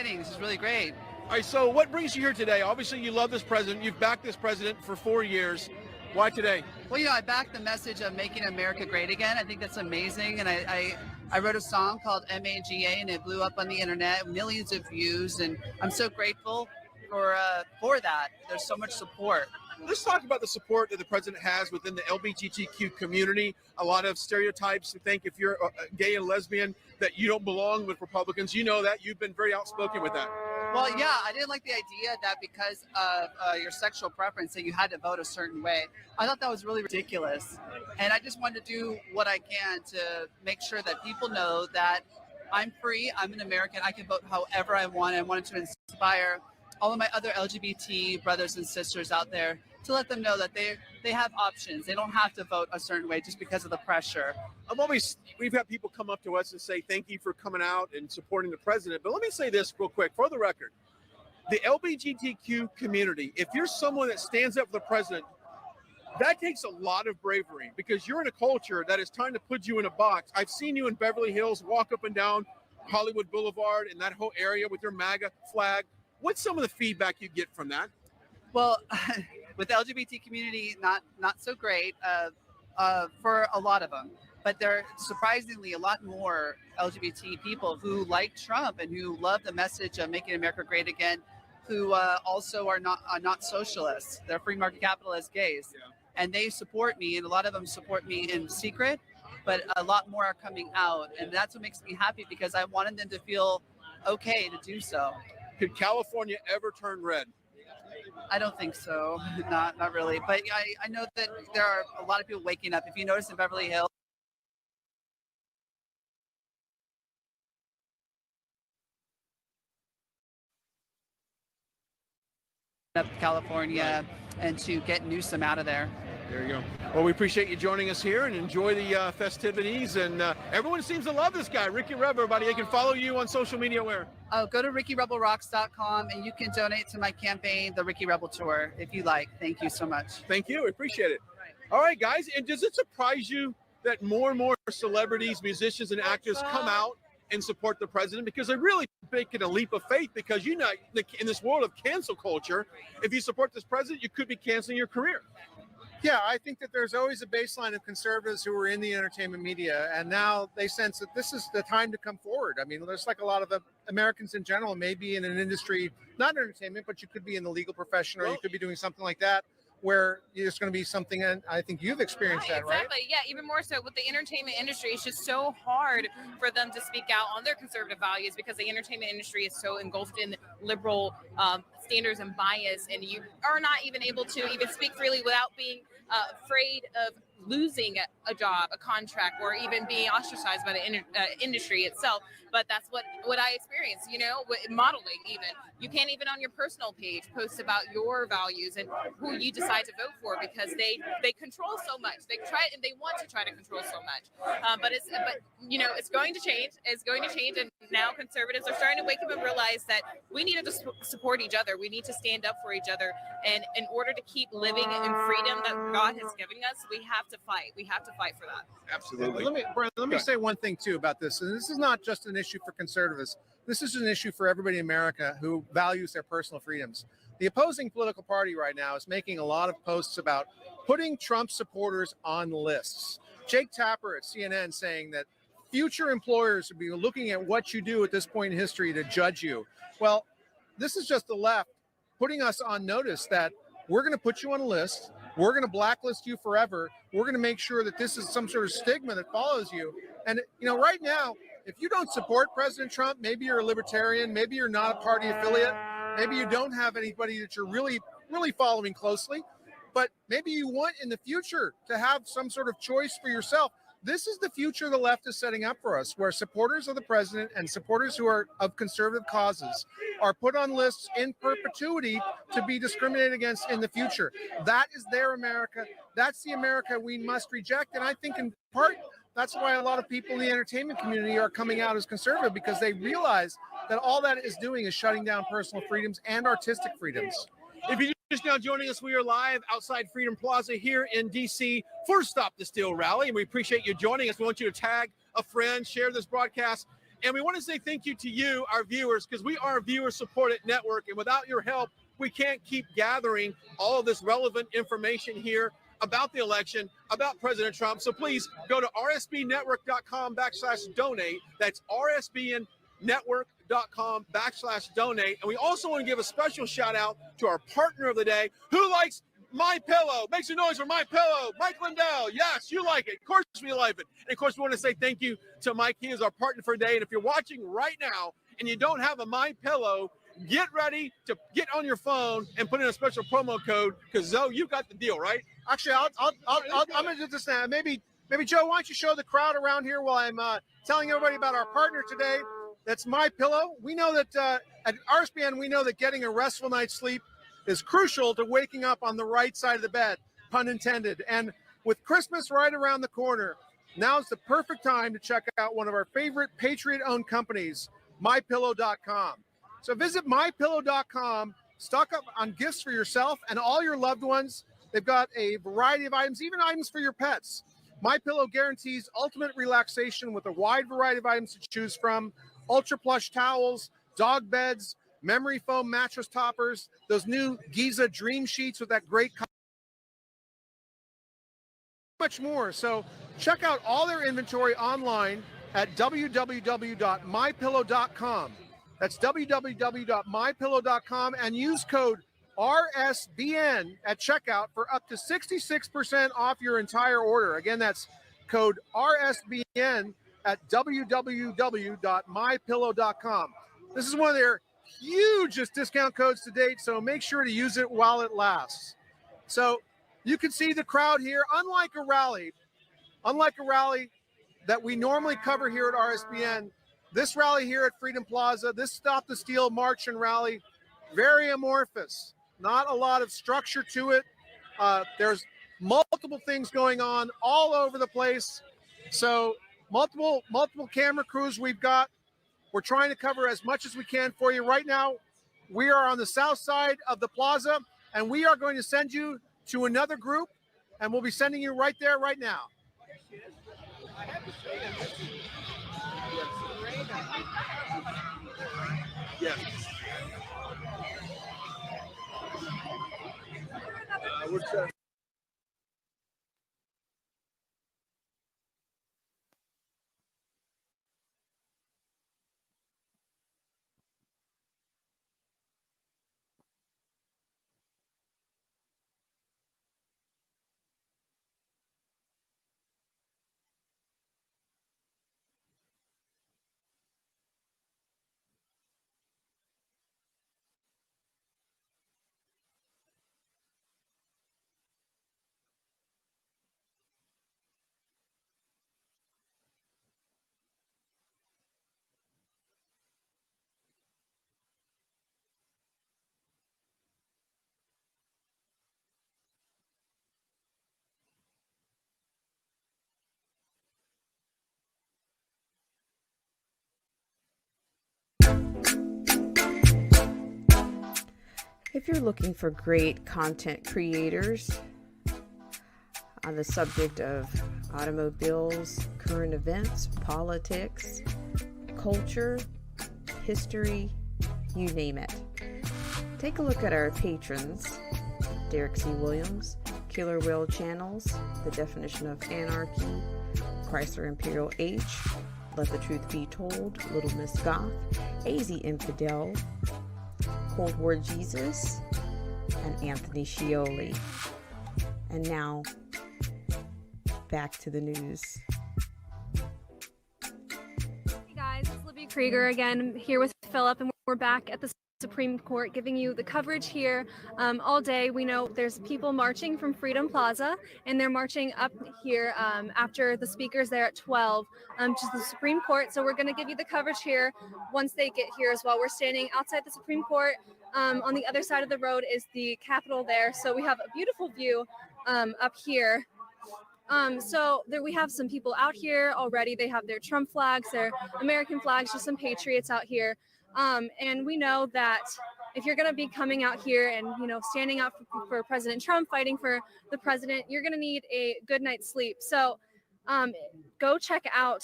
This is really great. All right, so what brings you here today? Obviously, you love this president. You've backed this president for 4 years. Why today? Well, I backed the message of making America great again. I think that's amazing. And I wrote a song called MAGA, and it blew up on the internet, millions of views. And I'm so grateful for that. There's so much support. Let's talk about the support that the president has within the LGBTQ community. A lot of stereotypes to think if you're gay and lesbian that you don't belong with Republicans. You know that. You've been very outspoken with that. Well, yeah, I didn't like the idea that because of your sexual preference that you had to vote a certain way. I thought that was really ridiculous. And I just wanted to do what I can to make sure that people know that I'm free, I'm an American, I can vote however I want. I wanted to inspire all of my other LGBT brothers and sisters out there to let them know that they have options. They don't have to vote a certain way just because of the pressure. We've had people come up to us and say, thank you for coming out and supporting the president. But let me say this real quick, for the record. The LGBTQ community, if you're someone that stands up for the president, that takes a lot of bravery because you're in a culture that is trying to put you in a box. I've seen you in Beverly Hills walk up and down Hollywood Boulevard and that whole area with your MAGA flag. What's some of the feedback you get from that? Well, with the LGBT community, not so great for a lot of them. But there are surprisingly a lot more LGBT people who like Trump and who love the message of making America great again, who also are not socialists. They're free market capitalist gays. Yeah. And they support me, and a lot of them support me in secret, but a lot more are coming out. And that's what makes me happy because I wanted them to feel okay to do so. Could California ever turn red? I don't think so. Not really. But I know that there are a lot of people waking up. If you notice in Beverly Hills, up California and to get Newsom out of there. There you go. Well, we appreciate you joining us here and enjoy the festivities. And everyone seems to love this guy, Ricky Rebel. Everybody, they can follow you on social media where? Oh, go to RickyRebelRocks.com and you can donate to my campaign, the Ricky Rebel Tour, if you like. Thank you so much. Thank you. I appreciate it. All right, guys. And does it surprise you that more and more celebrities, musicians, and actors come out and support the president because they're really making a leap of faith because, you know, in this world of cancel culture, if you support this president, you could be canceling your career. Yeah, I think that there's always a baseline of conservatives who are in the entertainment media, and now they sense that this is the time to come forward. I mean, there's like a lot of the Americans in general, maybe in an industry, not entertainment, but you could be in the legal profession, or you could be doing something like that, where there's going to be something, and I think you've experienced that, right? Exactly. Yeah, even more so with the entertainment industry. It's just so hard for them to speak out on their conservative values because the entertainment industry is so engulfed in liberal standards and bias, and you are not even able to even speak freely without being afraid of losing a job, a contract, or even being ostracized by the industry itself. But that's what I experienced, you know, with modeling. Even you can't even on your personal page post about your values and who you decide to vote for because they control so much. They try and they want to try to control so much. But you know, it's going to change. It's going to change, and now conservatives are starting to wake up and realize that we need to support each other. We need to stand up for each other, and in order to keep living in freedom that God has given us, we have to fight. We have to fight for that. Absolutely. Let me say one thing too about this, and this is not just an issue for conservatives. This is an issue for everybody in America who values their personal freedoms. The opposing political party right now is making a lot of posts about putting Trump supporters on lists. Jake Tapper at CNN saying that future employers would be looking at what you do at this point in history to judge you. Well, this is just the left putting us on notice that we're going to put you on a list. We're going to blacklist you forever. We're going to make sure that this is some sort of stigma that follows you. And, you know, right now, if you don't support President Trump, maybe you're a libertarian, maybe you're not a party affiliate, maybe you don't have anybody that you're really following closely, but maybe you want in the future to have some sort of choice for yourself. This is the future the left is setting up for us, where supporters of the president and supporters who are of conservative causes are put on lists in perpetuity to be discriminated against in the future. That is their America. That's the America we must reject. And I think in part, that's why a lot of people in the entertainment community are coming out as conservative, because they realize that all that is doing is shutting down personal freedoms and artistic freedoms. If you're just now joining us, we are live outside Freedom Plaza here in D.C. for Stop the Steal rally, and we appreciate you joining us. We want you to tag a friend, share this broadcast, and we want to say thank you to you, our viewers, because we are a viewer-supported network, and without your help, we can't keep gathering all of this relevant information here about the election, about President Trump. So please go to rsbnetwork.com/donate. That's rsbnetwork.com/donate. And we also want to give a special shout out to our partner of the day, who likes My Pillow. Make some noise for My Pillow. Mike Lindell. Yes, you like it. Of course we like it. And of course we want to say thank you to Mike. He is our partner for the day. And if you're watching right now and you don't have a My Pillow, get ready to get on your phone and put in a special promo code, because Zoe, you got the deal, right? Actually, I'm going to do this now. Maybe Joe, why don't you show the crowd around here while I'm telling everybody about our partner today. That's My Pillow. We know that at RSBN, we know that getting a restful night's sleep is crucial to waking up on the right side of the bed, pun intended. And with Christmas right around the corner, now's the perfect time to check out one of our favorite Patriot-owned companies, MyPillow.com. So visit MyPillow.com, stock up on gifts for yourself and all your loved ones. They've got a variety of items, even items for your pets. MyPillow guarantees ultimate relaxation with a wide variety of items to choose from: ultra plush towels, dog beds, memory foam mattress toppers, those new Giza Dream Sheets with that great much more. So check out all their inventory online at www.mypillow.com. That's www.mypillow.com, and use code RSBN at checkout for up to 66% off your entire order. Again, that's code RSBN at www.mypillow.com. This is one of their hugest discount codes to date, so make sure to use it while it lasts. So you can see the crowd here. Unlike a rally that we normally cover here at RSBN, this rally here at Freedom Plaza, this Stop the Steal March and rally, very amorphous. Not a lot of structure to it. There's multiple things going on all over the place. So multiple camera crews we've got. We're trying to cover as much as we can for you. Right now, we are on the south side of the plaza, and we are going to send you to another group, and we'll be sending you right there right now. Yes. What's that? If you're looking for great content creators on the subject of automobiles, current events, politics, culture, history, you name it, take a look at our patrons: Derek C. Williams, Killer Whale Channels, The Definition of Anarchy, Chrysler Imperial H, Let the Truth Be Told, Little Miss Goth, AZ Infidel, Cold War Jesus, and Anthony Scioli. And now, back to the news. Hey guys, it's Libby Krieger again, here with Philip, and we're back at the Supreme Court giving you the coverage here all day. We know there's people marching from Freedom Plaza, and they're marching up here after the speakers there at 12 to the Supreme Court. So we're going to give you the coverage here once they get here as well. We're standing outside the Supreme Court. On the other side of the road is the Capitol there. So we have a beautiful view up here. So there we have some people out here already. They have their Trump flags, their American flags, just some patriots out here. And we know that if you're going to be coming out here and, you know, standing up for President Trump, fighting for the president, you're going to need a good night's sleep. So go check out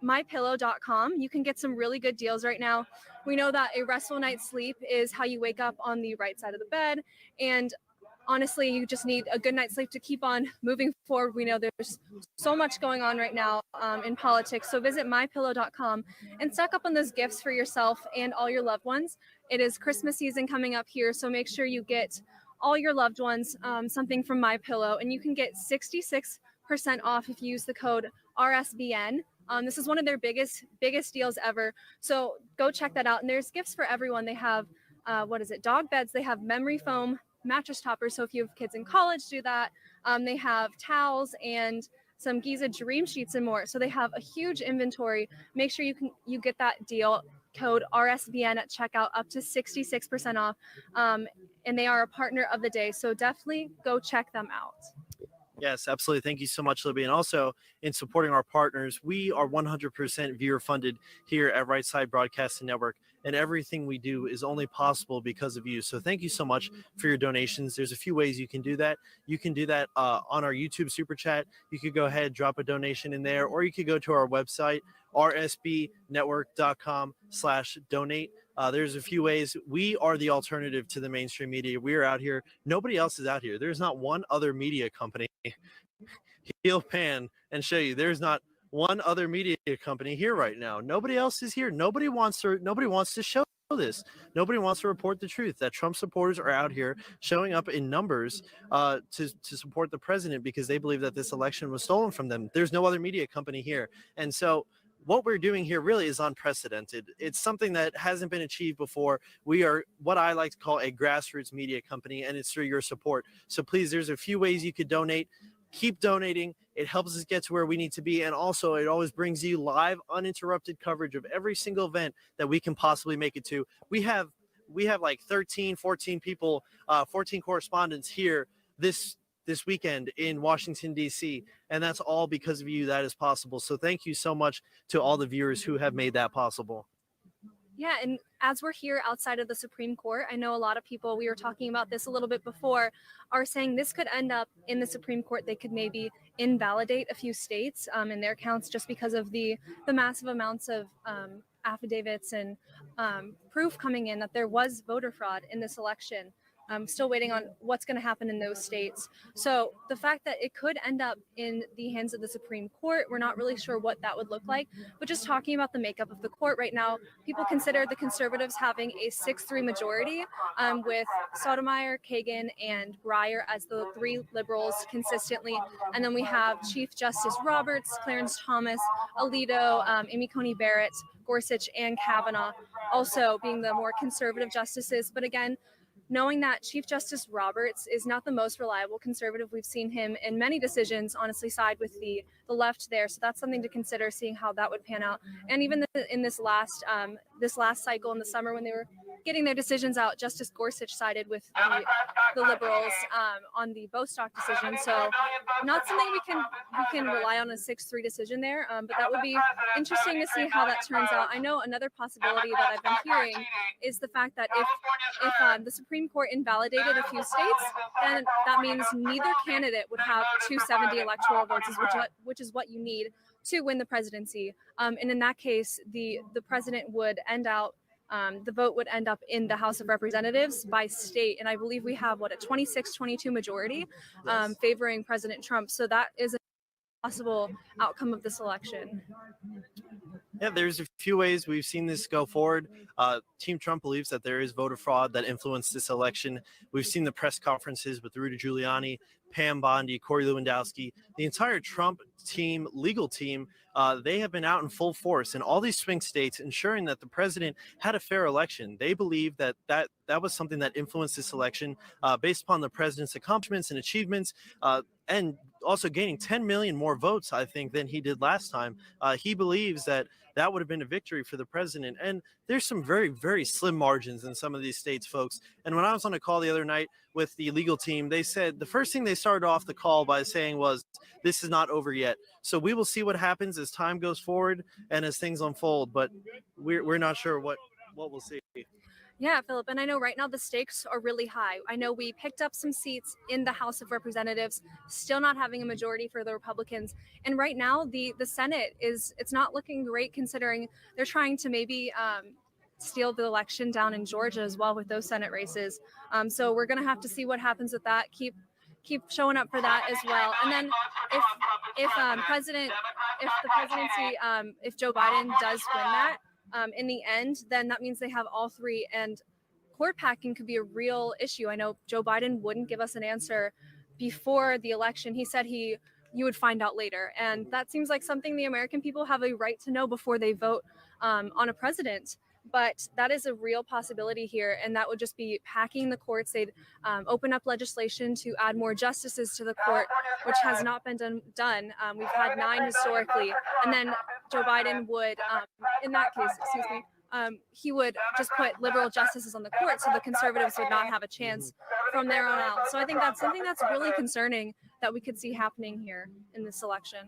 mypillow.com. You can get some really good deals right now. We know that a restful night's sleep is how you wake up on the right side of the bed. And honestly, you just need a good night's sleep to keep on moving forward. We know there's so much going on right now in politics. So visit mypillow.com and stock up on those gifts for yourself and all your loved ones. It is Christmas season coming up here, so make sure you get all your loved ones something from MyPillow, and you can get 66% off if you use the code RSBN. This is one of their biggest deals ever. So go check that out. And there's gifts for everyone. They have, dog beds. They have memory foam mattress toppers. So if you have kids in college, do that. They have towels and some Giza Dream Sheets and more. So they have a huge inventory. Make sure you get that deal. Code RSBN at checkout, up to 66% off. And they are a partner of the day. So definitely go check them out. Yes, absolutely. Thank you so much, Libby. And also, in supporting our partners, we are 100% viewer funded here at Right Side Broadcasting Network, and everything we do is only possible because of you. So thank you so much for your donations. There's a few ways you can do that. You can do that on our YouTube Super Chat. You could go ahead, drop a donation in there, or you could go to our website, rsbnetwork.com/donate. There's a few ways. We are the alternative to the mainstream media. We are out here. Nobody else is out here. There's not one other media company. He'll pan and show you. There's not one other media company here right now. Nobody else is here. Nobody wants to show this. Nobody wants to report the truth that Trump supporters are out here showing up in numbers to support the president because they believe that this election was stolen from them. There's no other media company here. And so what we're doing here really is unprecedented. It's something that hasn't been achieved before. We are what I like to call a grassroots media company, and it's through your support. So please, there's a few ways you could donate. Keep donating. It helps us get to where we need to be. And also, it always brings you live, uninterrupted coverage of every single event that we can possibly make it to. We have like 13, 14 people, 14 correspondents here this weekend in Washington, D.C., and that's all because of you. That is possible. So thank you so much to all the viewers who have made that possible. Yeah, and as we're here outside of the Supreme Court, I know a lot of people, we were talking about this a little bit before, are saying this could end up in the Supreme Court. They could maybe invalidate a few states in their counts just because of the massive amounts of affidavits and proof coming in that there was voter fraud in this election. Still waiting on what's going to happen in those states. So the fact that it could end up in the hands of the Supreme Court, we're not really sure what that would look like. But just talking about the makeup of the court right now, people consider the conservatives having a 6-3 majority with Sotomayor, Kagan, and Breyer as the 3 liberals consistently. And then we have Chief Justice Roberts, Clarence Thomas, Alito, Amy Coney Barrett, Gorsuch, and Kavanaugh also being the more conservative justices. But again, knowing that Chief Justice Roberts is not the most reliable conservative, we've seen him in many decisions honestly side with the left there. So that's something to consider, seeing how that would pan out. And even in this last cycle in the summer when they were getting their decisions out, Justice Gorsuch sided with the liberals on the Bostock decision. So not something we can rely on a 6-3 decision there, but that would be interesting to see how that turns out. I know another possibility that I've been hearing is the fact that if the Supreme Court invalidated a few states, then that means neither candidate would have 270 electoral votes, which is what you need to win the presidency. And in that case, the president would end out, the vote would end up in the House of Representatives by state. And I believe we have, a 26-22 majority favoring President Trump. So that is a possible outcome of this election. Yeah, there's a few ways we've seen this go forward. Team Trump believes that there is voter fraud that influenced this election. We've seen the press conferences with Rudy Giuliani, Pam Bondi, Corey Lewandowski, the entire Trump team, legal team. They have been out in full force in all these swing states, ensuring that the president had a fair election. They believe that was something that influenced this election based upon the president's accomplishments and achievements, and also gaining 10 million more votes, I think, than he did last time. He believes that would have been a victory for the president. And there's some very, very slim margins in some of these states, folks. And when I was on a call the other night with the legal team, they said the first thing they started off the call by saying was, this is not over yet. So we will see what happens as time goes forward and as things unfold. But we're not sure what we'll see. Yeah, Philip, and I know right now the stakes are really high. I know we picked up some seats in the House of Representatives, still not having a majority for the Republicans. And right now the Senate it's not looking great, considering they're trying to maybe steal the election down in Georgia as well with those Senate races. So we're going to have to see what happens with that. Keep showing up for that as well. And then if Joe Biden does win that, in the end, then that means they have all 3, and court packing could be a real issue. I know Joe Biden wouldn't give us an answer before the election. He said you would find out later. And that seems like something the American people have a right to know before they vote on a president. But that is a real possibility here, and that would just be packing the courts. They'd open up legislation to add more justices to the court, which has not been done. We've had 9 historically, and then Joe Biden would, in that case, he would just put liberal justices on the court, so the conservatives would not have a chance from there on out. So I think that's something that's really concerning that we could see happening here in this election.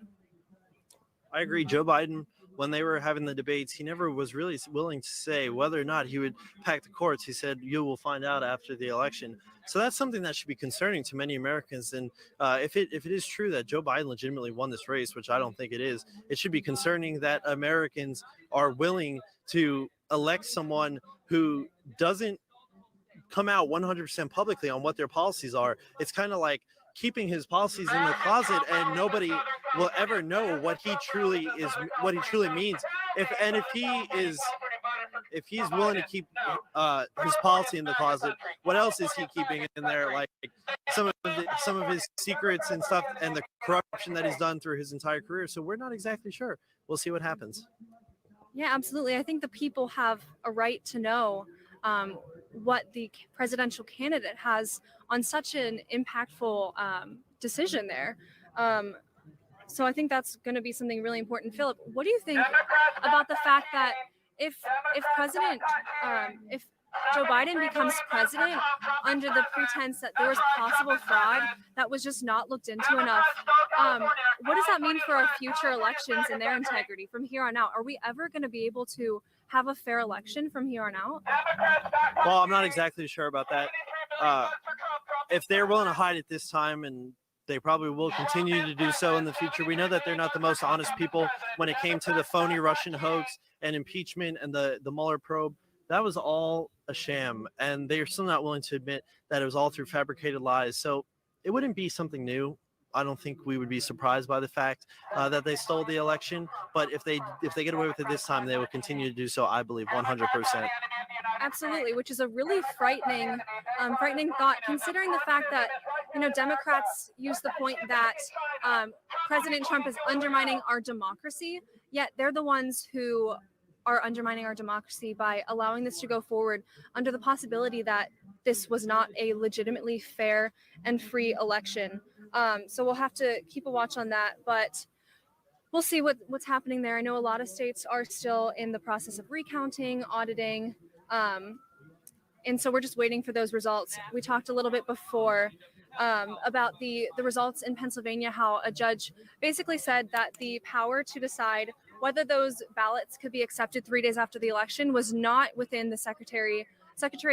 I agree. Joe Biden, when they were having the debates, he never was really willing to say whether or not he would pack the courts. He said, you will find out after the election. So that's something that should be concerning to many Americans. And if it is true that Joe Biden legitimately won this race, which I don't think it is, it should be concerning that Americans are willing to elect someone who doesn't come out 100% publicly on what their policies are. It's kind of like keeping his policies in the closet, and nobody will ever know what he truly means. If he's willing to keep his policy in the closet, what else is he keeping in there? Like some of his secrets and stuff, and the corruption that he's done through his entire career. So we're not exactly sure. We'll see what happens. Yeah, absolutely. I think the people have a right to know what the presidential candidate has on such an impactful decision there. So I think that's going to be something really important. Philip, what do you think about the fact that if Joe Biden becomes president under the pretense that there was possible fraud that was just not looked into enough, what does that mean for our future elections and their integrity from here on out? Are we ever going to be able to have a fair election from here on out? Well, I'm not exactly sure about that. If they're willing to hide it this time and They probably will continue to do so in the future. We know that they're not the most honest people when it came to the phony Russian hoax and impeachment and the Mueller probe. That was all a sham, and they are still not willing to admit that it was all through fabricated lies. So it wouldn't be something new. I don't think we would be surprised by the fact that they stole the election. But if they get away with it this time, they will continue to do so, I believe, 100%. Absolutely, which is a really frightening thought, considering the fact that Democrats use the point that President Trump is undermining our democracy, yet they're the ones who are undermining our democracy by allowing this to go forward under the possibility that this was not a legitimately fair and free election. So we'll have to keep a watch on that, but we'll see what's happening there. I know a lot of states are still in the process of recounting, auditing, and so we're just waiting for those results. We talked a little bit before about the results in Pennsylvania, how a judge basically said that the power to decide whether those ballots could be accepted 3 days after the election was not within the Secretary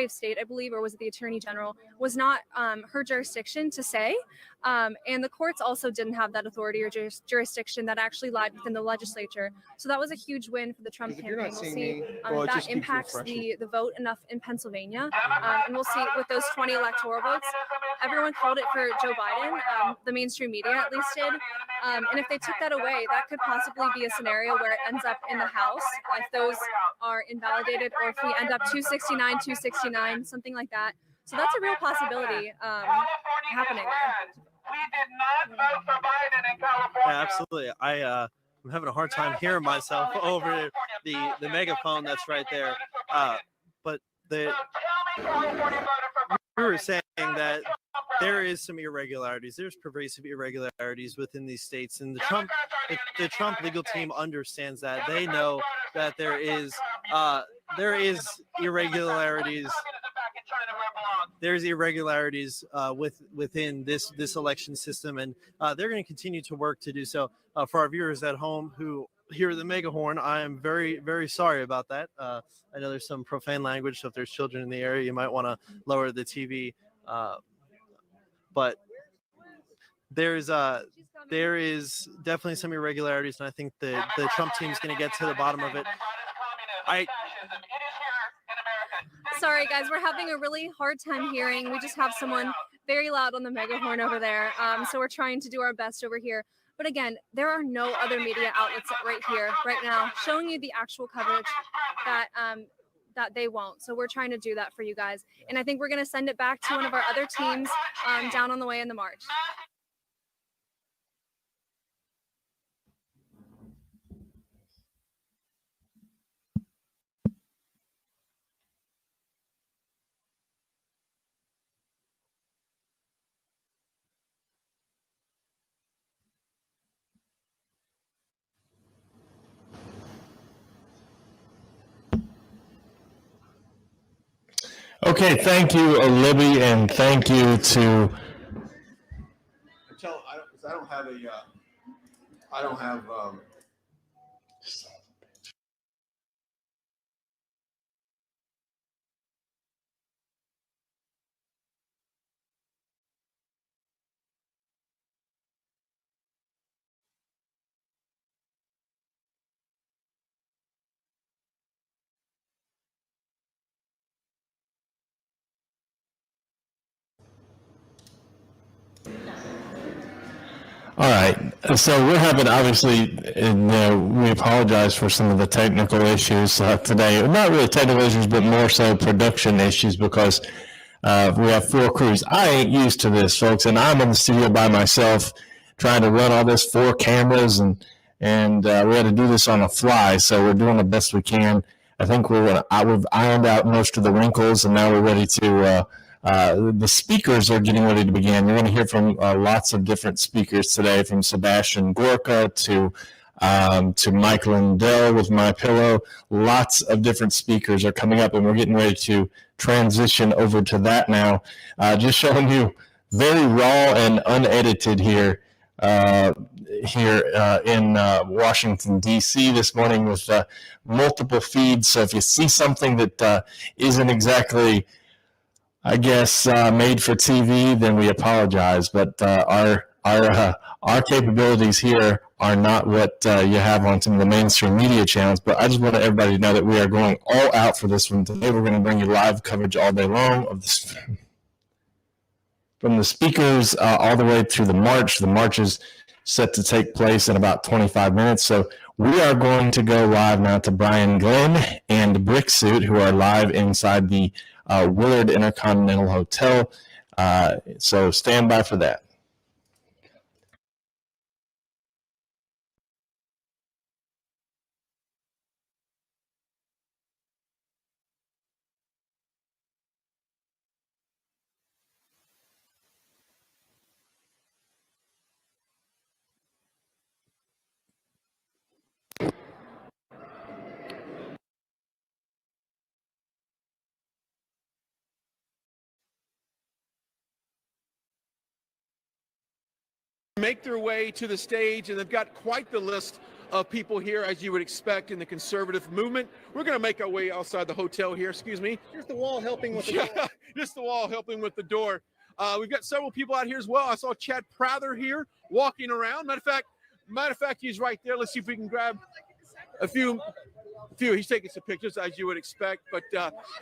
of State, I believe, or was it the Attorney General, was not her jurisdiction to say. And the courts also didn't have that authority or jurisdiction. That actually lied within the legislature. So that was a huge win for the Trump campaign. We'll see if that impacts the vote enough in Pennsylvania. And we'll see with those 20 electoral votes. Everyone called it for Joe Biden. The mainstream media at least did. And if they took that away, that could possibly be a scenario where it ends up in the House if those are invalidated, or if we end up 269, something like that. So that's a real possibility happening there. Yeah, absolutely. I'm having a hard time hearing myself over the megaphone that's right there. But we were saying that there is some irregularities. There's pervasive irregularities within these states, and the Trump legal team understands that. They know that there is irregularities. There's irregularities within this election system, and they're going to continue to work to do so. For our viewers at home who hear the mega horn, I am very, very sorry about that. I know there's some profane language, so if there's children in the area, you might want to lower the TV. But there is definitely some irregularities, and I think the Trump team is going to get to the bottom of it. Sorry, guys, we're having a really hard time hearing. We just have someone very loud on the megahorn over there. So we're trying to do our best over here. But again, there are no other media outlets right here, right now, showing you the actual coverage that they won't. So we're trying to do that for you guys. And I think we're going to send it back to one of our other teams down on the way in the march. Okay, thank you, Libby, and thank you to. I don't have. All right, so we're having, obviously, we apologize for some of the technical issues today. Not really technical issues, but more so production issues, because we have 4 crews. I ain't used to this, folks, and I'm in the studio by myself trying to run all this, 4 cameras, and we had to do this on the fly, so we're doing the best we can. I think we've ironed out most of the wrinkles, and now we're ready to the speakers are getting ready to begin. You're going to hear from lots of different speakers today, from Sebastian Gorka to Mike Lindell with My Pillow. Lots of different speakers are coming up, and we're getting ready to transition over to that now. Just showing you very raw and unedited here in Washington, D.C. this morning with multiple feeds. So if you see something that isn't exactly, I guess, made for TV, then we apologize. But our our capabilities here are not what you have on some of the mainstream media channels, but I just want everybody to know that we are going all out for this one today. We're going to bring you live coverage all day long of this, from the speakers all the way through the march. The march is set to take place in about 25 minutes. So we are going to go live now to Brian Glenn and Bricksuit, who are live inside the Willard Intercontinental Hotel. So stand by for that. Make their way to the stage, and they've got quite the list of people here, as you would expect in the conservative movement. We're going to make our way outside the hotel here. Excuse me. Here's the wall helping with the door. Just the wall helping with the door. We've got several people out here as well. I saw Chad Prather here walking around. Matter of fact, he's right there. Let's see if we can grab a few. He's taking some pictures, as you would expect. But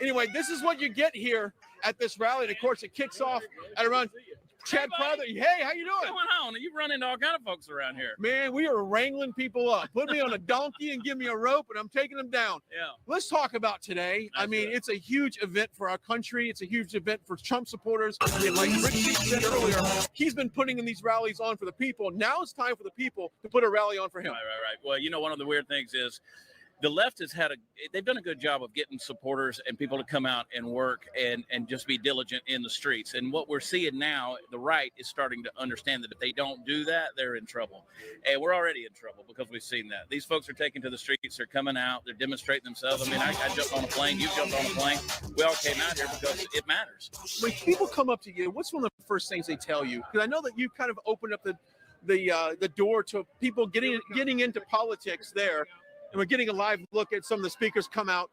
anyway, this is what you get here at this rally. And of course, it kicks off at around. Chad Prather, hey, how you doing? What's going on? You run into all kind of folks around here. Man, we are wrangling people up. Put me on a donkey and give me a rope, and I'm taking them down. Yeah. Let's talk about today. I mean, it's a huge event for our country. It's a huge event for Trump supporters. And like Rick said earlier, he's been putting in these rallies on for the people. Now it's time for the people to put a rally on for him. Right. Well, you know, one of the weird things is the left has they've done a good job of getting supporters and people to come out and work and just be diligent in the streets. And what we're seeing now, the right is starting to understand that if they don't do that, they're in trouble. And we're already in trouble because we've seen that. These folks are taking to the streets, they're coming out, they're demonstrating themselves. I mean, I jumped on a plane, you jumped on a plane. We all came out here because it matters. When people come up to you, what's one of the first things they tell you? Because I know that you kind of opened up the door to people getting into politics there. And we're getting a live look at some of the speakers come out.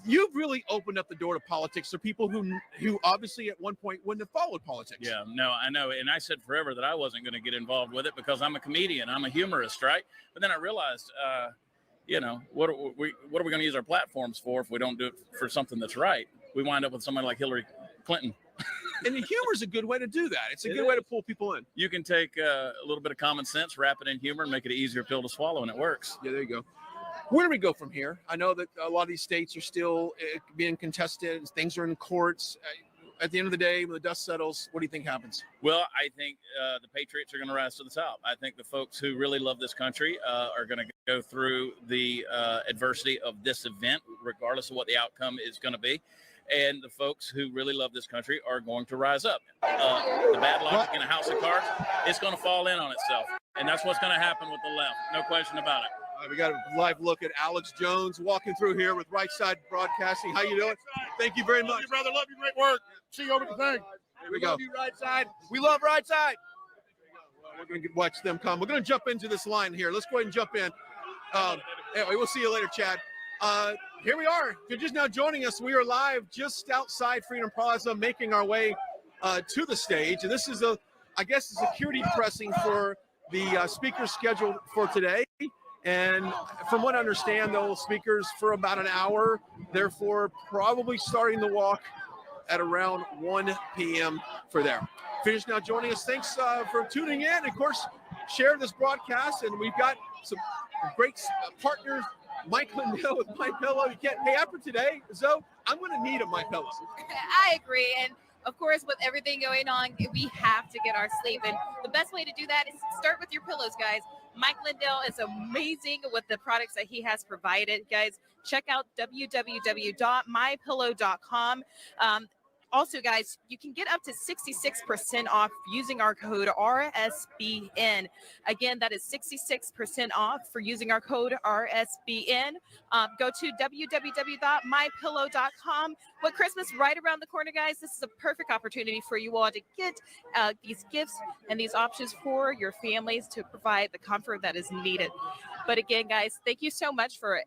You've really opened up the door to politics for people who obviously at one point wouldn't have followed politics. Yeah, no, I know. And I said forever that I wasn't going to get involved with it because I'm a comedian. I'm a humorist, right? But then I realized, you know, what are we going to use our platforms for if we don't do it for something that's right? We wind up with somebody like Hillary Clinton. And the humor is a good way to do that. It's a good way to pull people in. You can take a little bit of common sense, wrap it in humor, and make it an easier pill to swallow, and it works. Yeah, there you go. Where do we go from here? I know that a lot of these states are still being contested. Things are in courts. At the end of the day, when the dust settles, what do you think happens? Well, I think the Patriots are going to rise to the top. I think the folks who really love this country are going to go through the adversity of this event, regardless of what the outcome is going to be. And the folks who really love this country are going to rise up. The bad logic in a house of cards, it's going to fall in on itself. And that's what's going to happen with the left. No question about it. We got a live look at Alex Jones walking through here with Right Side Broadcasting. How you doing? Thank you very much. Love you, brother. Love you. Great work. See you over the thing. Here we go. Love you, Right Side. We love Right Side. We're going to watch them come. We're going to jump into this line here. Let's go ahead and jump in. Anyway, we'll see you later, Chad. Here we are. If you're just now joining us, we are live just outside Freedom Plaza, making our way to the stage. And this is I guess, the security pressing for the speakers scheduled for today. And from what I understand, those speakers for about an hour, therefore probably starting the walk at around 1 p.m. for there. If you're just now joining us, thanks for tuning in. Of course, share this broadcast, and we've got some great partners. Mike Lindell with My Pillow. You can't. Hey, after today, Zoe, I'm going to need a My Pillow. I agree, and of course, with everything going on, we have to get our sleep, and the best way to do that is start with your pillows, guys. Mike Lindell is amazing with the products that he has provided. Guys, check out www.mypillow.com. Also, guys, you can get up to 66% off using our code RSBN. Again, that is 66% off for using our code RSBN. Go to www.mypillow.com. With Christmas right around the corner, guys, this is a perfect opportunity for you all to get these gifts and these options for your families to provide the comfort that is needed. But again, guys, thank you so much for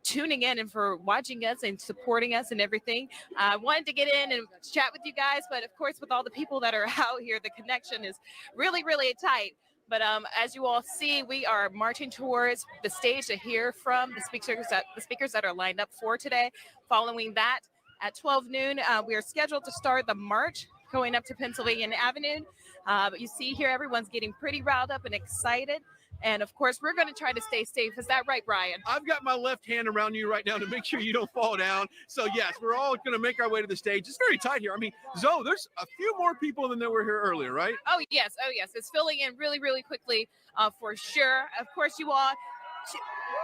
tuning in and for watching us and supporting us and everything. I wanted to get in and chat with you guys, but of course, with all the people that are out here, the connection is really, really tight. But as you all see, we are marching towards the stage to hear from the speakers that are lined up for today. Following that, at 12 noon, we are scheduled to start the march going up to Pennsylvania Avenue. But you see here, everyone's getting pretty riled up and excited. And of course, we're going to try to stay safe. Is that right, Brian? I've got my left hand around you right now to make sure you don't fall down. So yes, we're all going to make our way to the stage. It's very tight here. I mean, Zoe, there's a few more people than there were here earlier, right? Oh yes. It's filling in really, really quickly for sure. Of course, you all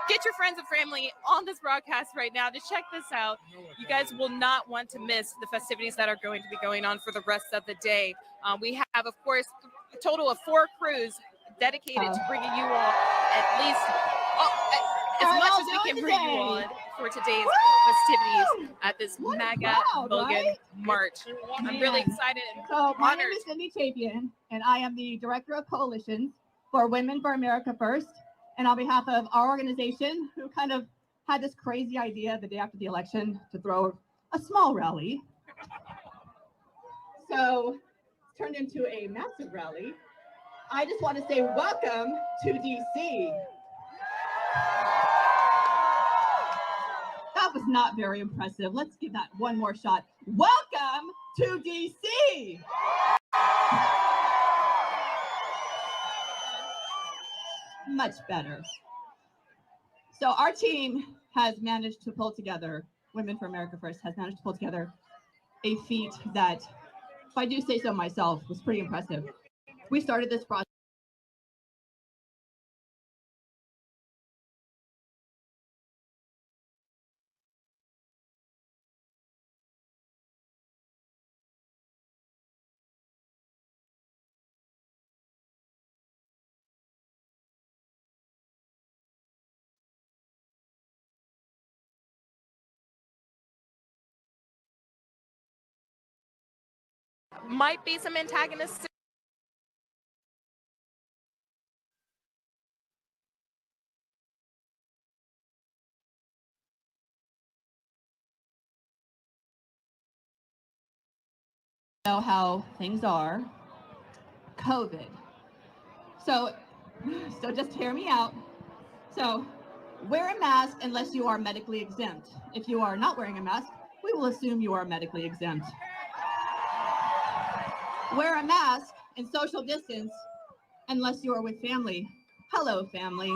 get your friends and family on this broadcast right now to check this out. You guys will not want to miss the festivities that are going to be going on for the rest of the day. We have, of course, a total of 4 crews dedicated to bringing you all at least as much as we can bring you on for today's festivities at this MAGA March. I'm really excited and So my name honored. is Cindy Chapin, and I am the Director of Coalitions for Women for America First. And on behalf of our organization, who kind of had this crazy idea the day after the election to throw a small rally. So it's turned into a massive rally. I just want to say welcome to DC. That was not very impressive. Let's give that one more shot. Welcome to DC. Much better. So our team has managed to pull together, Women for America First has managed to pull together a feat that, if I do say so myself, was pretty impressive. We started this process. Might be some antagonists. Know how things are. COVID. So just hear me out. So wear a mask unless you are medically exempt. If you are not wearing a mask, we will assume you are medically exempt. Wear a mask and social distance unless you are with family. Hello, family.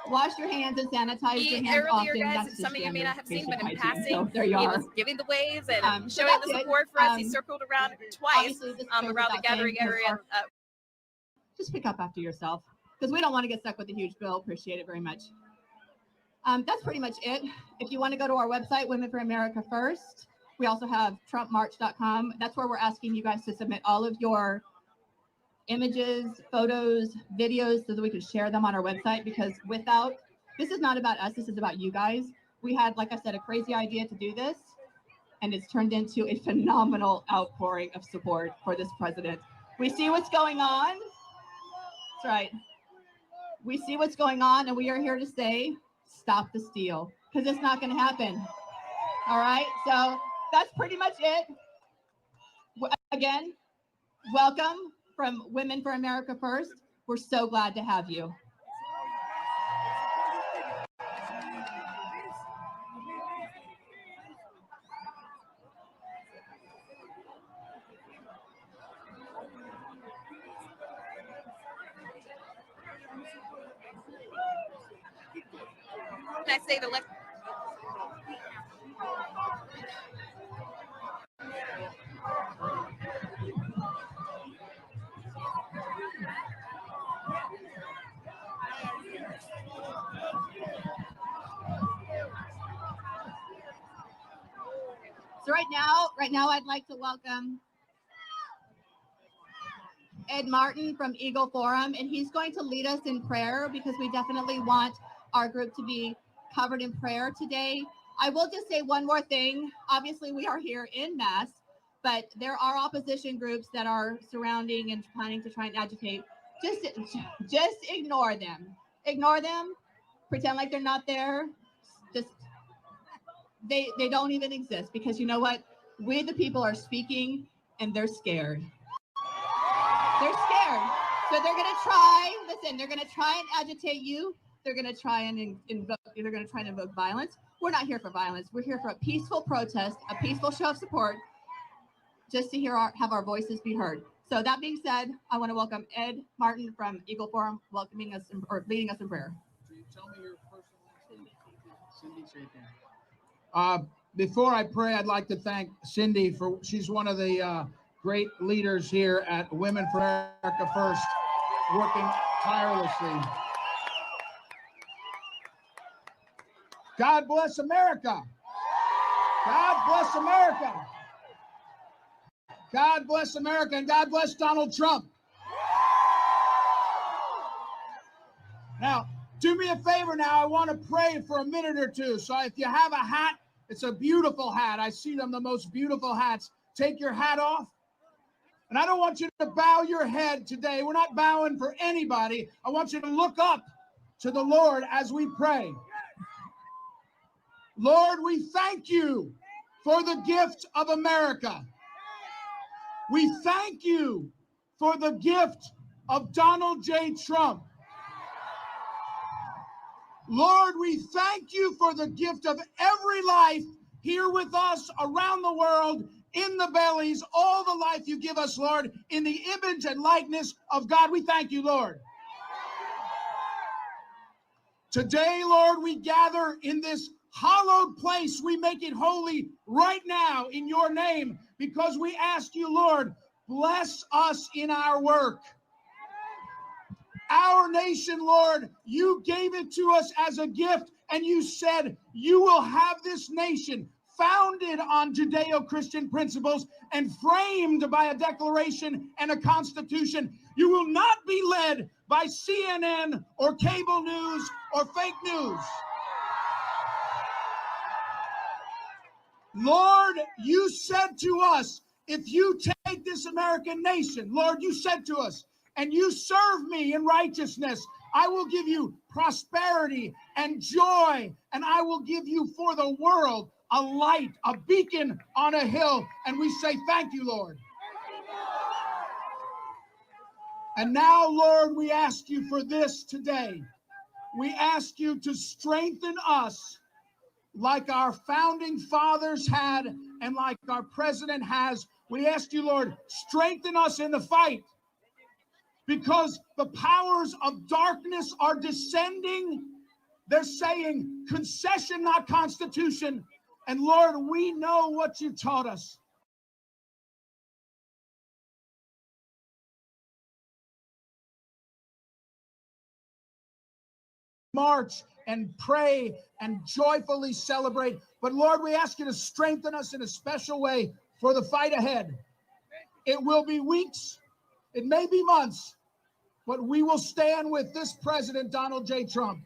Wash your hands and sanitize your hands Earlier, often. guys, That's and just some of you may not have seen, but in basic hygiene. passing, So there you he are. was giving the waves and So showing that's the it. support for us. He circled around twice Obviously, this goes around the without gathering saying, area. Just pick up after yourself, because we don't want to get stuck with a huge bill. Appreciate it very much. That's pretty much it. If you want to go to our website, Women for America First, we also have TrumpMarch.com. That's where we're asking you guys to submit all of your images, photos, videos, so that we can share them on our website, because this is not about us, this is about you guys. We had, like I said, a crazy idea to do this, and it's turned into a phenomenal outpouring of support for this president. We see what's going on. That's right. We see what's going on, and we are here to say, stop the steal, because it's not going to happen. All right, so that's pretty much it. Again, welcome from Women for America First. We're so glad to have you. Can I say the left? So right now I'd like to welcome Ed Martin from Eagle Forum, and he's going to lead us in prayer, because we definitely want our group to be covered in prayer today. I will just say one more thing. Obviously, we are here in mass, but there are opposition groups that are surrounding and planning to try and agitate. Just ignore them. ignore them, pretend like they're not there. Just they don't even exist, because you know what? We the people are speaking and they're scared. They're scared. So they're gonna try, listen, they're gonna try and agitate you. They're gonna try and invoke violence. We're not here for violence. We're here for a peaceful protest, a peaceful show of support, just to have our voices be heard. So that being said, I want to welcome Ed Martin from Eagle Forum, leading us in prayer. Tell me your personal name. Cindy Chapin. Before I pray, I'd like to thank Cindy she's one of the great leaders here at Women for America First, working tirelessly. God bless America. God bless America. God bless America, and God bless Donald Trump. Now, do me a favor now. I want to pray for a minute or two. So if you have a hat, it's a beautiful hat. I see them, the most beautiful hats. Take your hat off. And I don't want you to bow your head today. We're not bowing for anybody. I want you to look up to the Lord as we pray. Lord, we thank you for the gift of America. We thank you for the gift of Donald J. Trump. Lord, we thank you for the gift of every life here with us around the world, in the bellies, all the life you give us, Lord, in the image and likeness of God. We thank you, Lord. Today, Lord, we gather in this hallowed place. We make it holy right now in your name, because we ask you, Lord, bless us in our work. Our nation, Lord, you gave it to us as a gift, and you said you will have this nation founded on Judeo-Christian principles and framed by a declaration and a constitution. You will not be led by CNN or cable news or fake news. Lord, you said to us, if you take this American nation, Lord, you said to us, and you serve me in righteousness, I will give you prosperity and joy, and I will give you for the world a light, a beacon on a hill. And we say, thank you, Lord. And now, Lord, we ask you for this today. We ask you to strengthen us like our founding fathers had and like our president has. We ask you, Lord, strengthen us in the fight, because the powers of darkness are descending. They're saying concession, not constitution. And Lord, we know what you taught us. March and pray and joyfully celebrate. But Lord, we ask you to strengthen us in a special way for the fight ahead. It will be weeks, it may be months, but we will stand with this president, Donald J. Trump.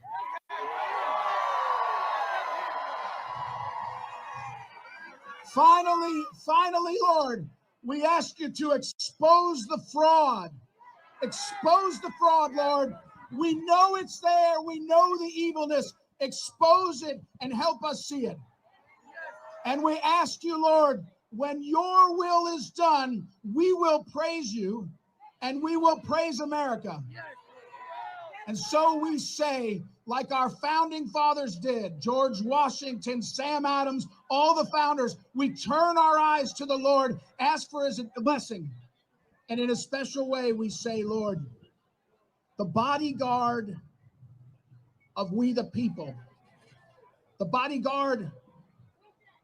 Finally, Lord, we ask you to expose the fraud. Expose the fraud, Lord. We know it's there. We know the evilness. Expose it and help us see it. And we ask you, Lord, when your will is done, we will praise you and we will praise America. And so we say, like our founding fathers did, George Washington, Sam Adams, all the founders, we turn our eyes to the Lord, ask for his blessing. And in a special way, we say, Lord, the bodyguard of we the people, the bodyguard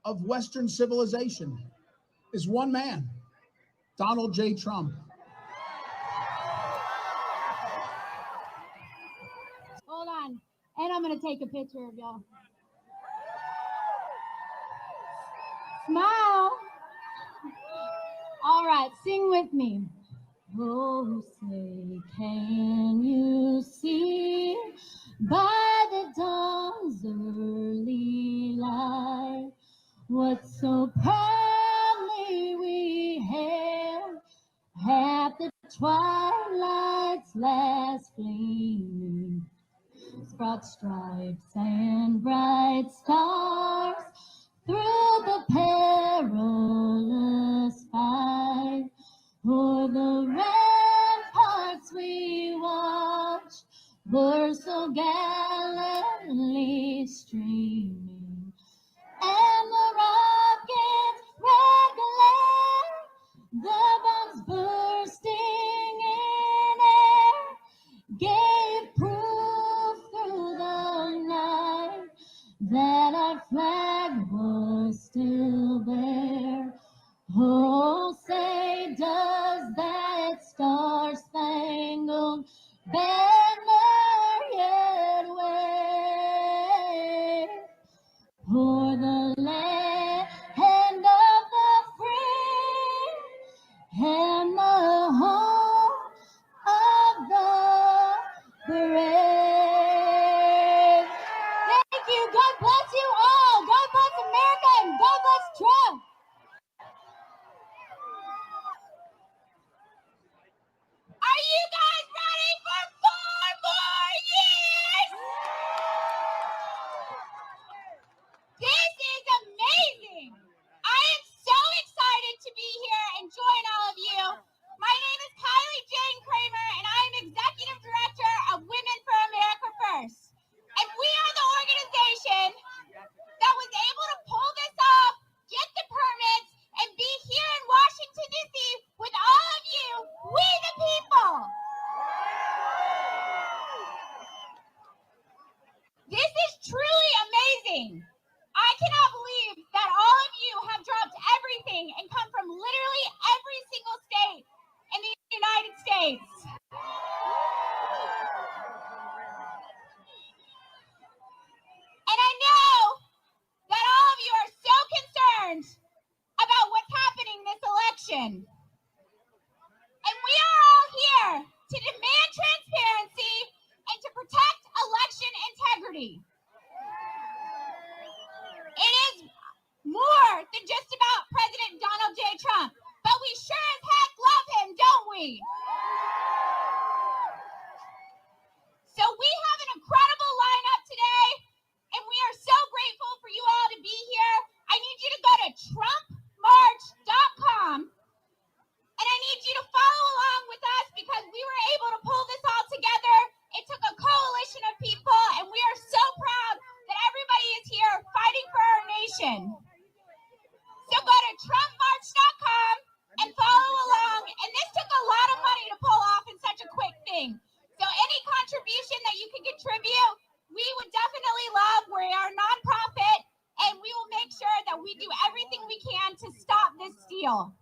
of Western civilization is one man, Donald J. Trump. Hold on. And I'm going to take a picture of y'all. Smile. All right, sing with me. Oh, say, can you see by the dawn's early light what so proudly we hailed at the twilight's last gleaming? broad stripes and bright stars through the perilous fight. O'er the ramparts we watch, were so gallantly streaming, and the rocket's red glare, the bombs bursting in air, gave proof through the night that our flag was still there. Oh, say does that star-spangled banner yet wave o'er the land of the free and the home of the brave? Thank you. God bless you all. God bless America and God bless Trump. Are you guys ready for 4 more years? This is amazing. I am so excited to be here and join all of you. My name is Kylie Jane Kramer, and I am Executive Director of Women for America First. And we are the organization that was able to pull this off, get the permits, and be here in Washington, D.C. with all of you, we the people. This is truly amazing. I cannot believe that all of you have dropped everything and come from literally every single state in the United States. And I know that all of you are so concerned about what's happening this election. And we are all here to demand transparency and to protect election integrity. It is more than just about President Donald J. Trump, but we sure as heck love him, don't we? So we have an incredible lineup today, and we are so grateful for you all to be here. I need you to go to trumpmarch.com, and I need you to follow along with us because we were able to pull this all together. It took a coalition of people, and we are so proud that everybody is here fighting for our nation. So go to trumpmarch.com and follow along. And this took a lot of money to pull off in such a quick thing. So any contribution that you can contribute, we would definitely love. We are a nonprofit, and we will make sure that we do everything we can to stop this steal.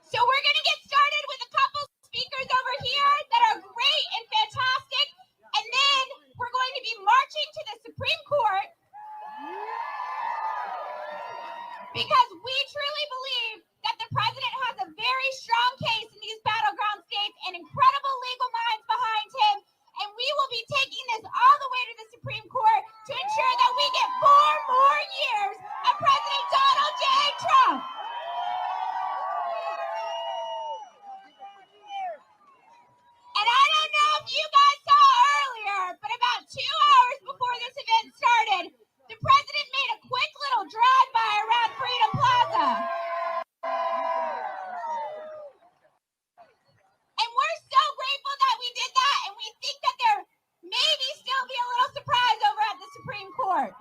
So we're going to get started with a couple speakers over here that are great and fantastic. And then we're going to be marching to the Supreme Court because we truly believe that the president has a very strong case in these battleground states and incredible legal minds behind him. And we will be taking this all the way to the Supreme Court to ensure that we get 4 more years of President Donald J. Trump. And I don't know if you guys saw earlier, but about 2 hours before this event started, the president made a quick little drive-by around Freedom Plaza. And we're so grateful that we did that, and we think that there maybe still be a little surprise over at the Supreme Court.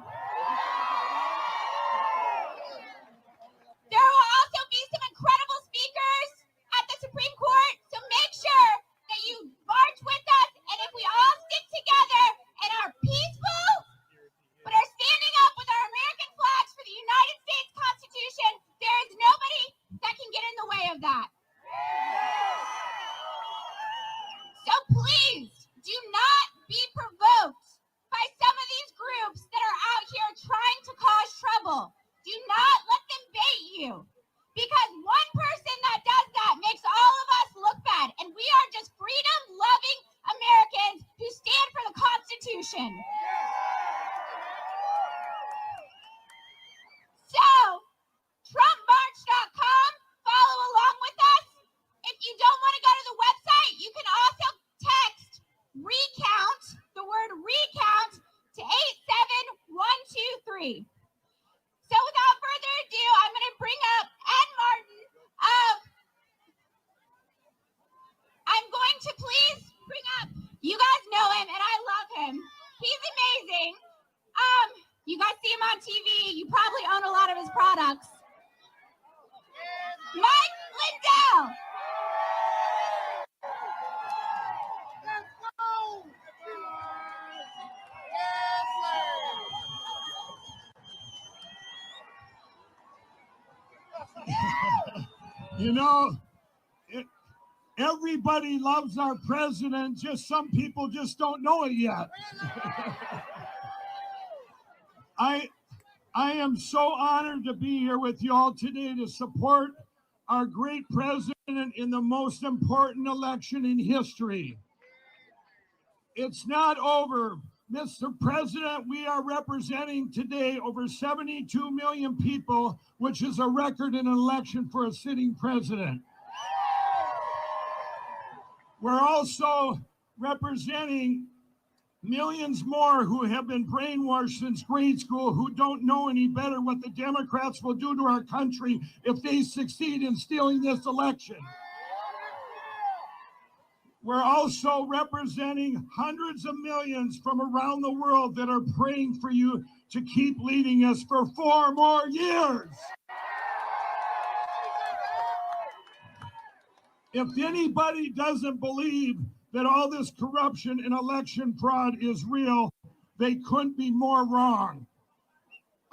There will also be some incredible speakers at the Supreme Court, so make sure that you march with us, and if we all stick together and are peaceful, but are standing up with our American flags for the United States Constitution, there is nobody that can get in the way of that. So please do not be provoked by some of these groups that are out here trying to cause trouble. Do not let them bait you, because one person that does that makes all of us look bad, and we are just freedom-loving Americans who stand for the Constitution. So, trumpmarch.com, follow along with us. If you don't want to go to the website, you can also text country. So without further ado, I'm going to bring up Ed Martin. I'm going to please bring up, you guys know him and I love him. He's amazing. You guys see him on TV. You probably own a lot of his products. Mike Lindell. You know, everybody loves our president, just some people just don't know it yet. I am so honored to be here with you all today to support our great president in the most important election in history. It's not over. Mr. President, we are representing today over 72 million people, which is a record in an election for a sitting president. We're also representing millions more who have been brainwashed since grade school, who don't know any better what the Democrats will do to our country if they succeed in stealing this election. We're also representing hundreds of millions from around the world that are praying for you to keep leading us for 4 more years. If anybody doesn't believe that all this corruption and election fraud is real, they couldn't be more wrong.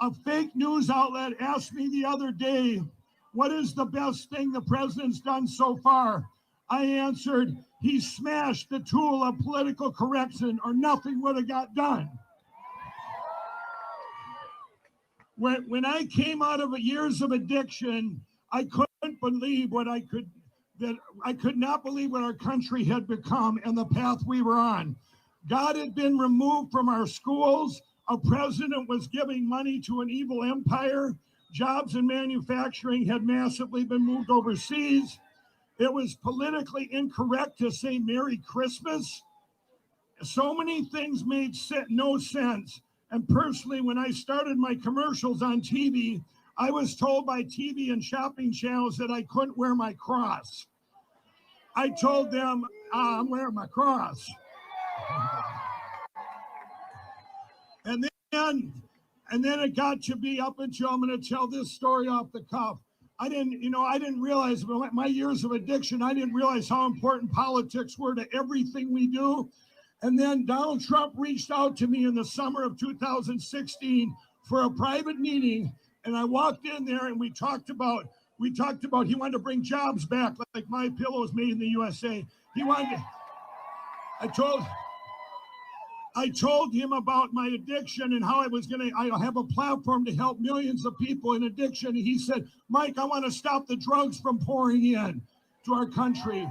A fake news outlet asked me the other day, what is the best thing the president's done so far? I answered, he smashed the tool of political correction or nothing would have got done. When I came out of years of addiction, I couldn't believe I could not believe what our country had become and the path we were on. God had been removed from our schools. A president was giving money to an evil empire. Jobs in manufacturing had massively been moved overseas. It was politically incorrect to say Merry Christmas. So many things made no sense. And personally, when I started my commercials on TV, I was told by TV and shopping channels that I couldn't wear my cross. I told them, I'm wearing my cross. And then it got to be up until, I'm going to tell this story off the cuff. I didn't realize, my years of addiction, I didn't realize how important politics were to everything we do. And then Donald Trump reached out to me in the summer of 2016 for a private meeting. And I walked in there and we talked about he wanted to bring jobs back, like My Pillow is made in the USA. I told him about my addiction and how I have a platform to help millions of people in addiction. And he said, Mike, I want to stop the drugs from pouring in to our country.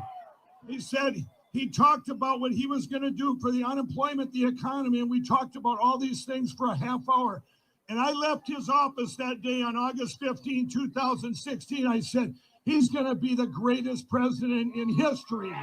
He said, he talked about what he was going to do for the unemployment, the economy, and we talked about all these things for a half hour. And I left his office that day on August 15, 2016. I said, he's going to be the greatest president in history.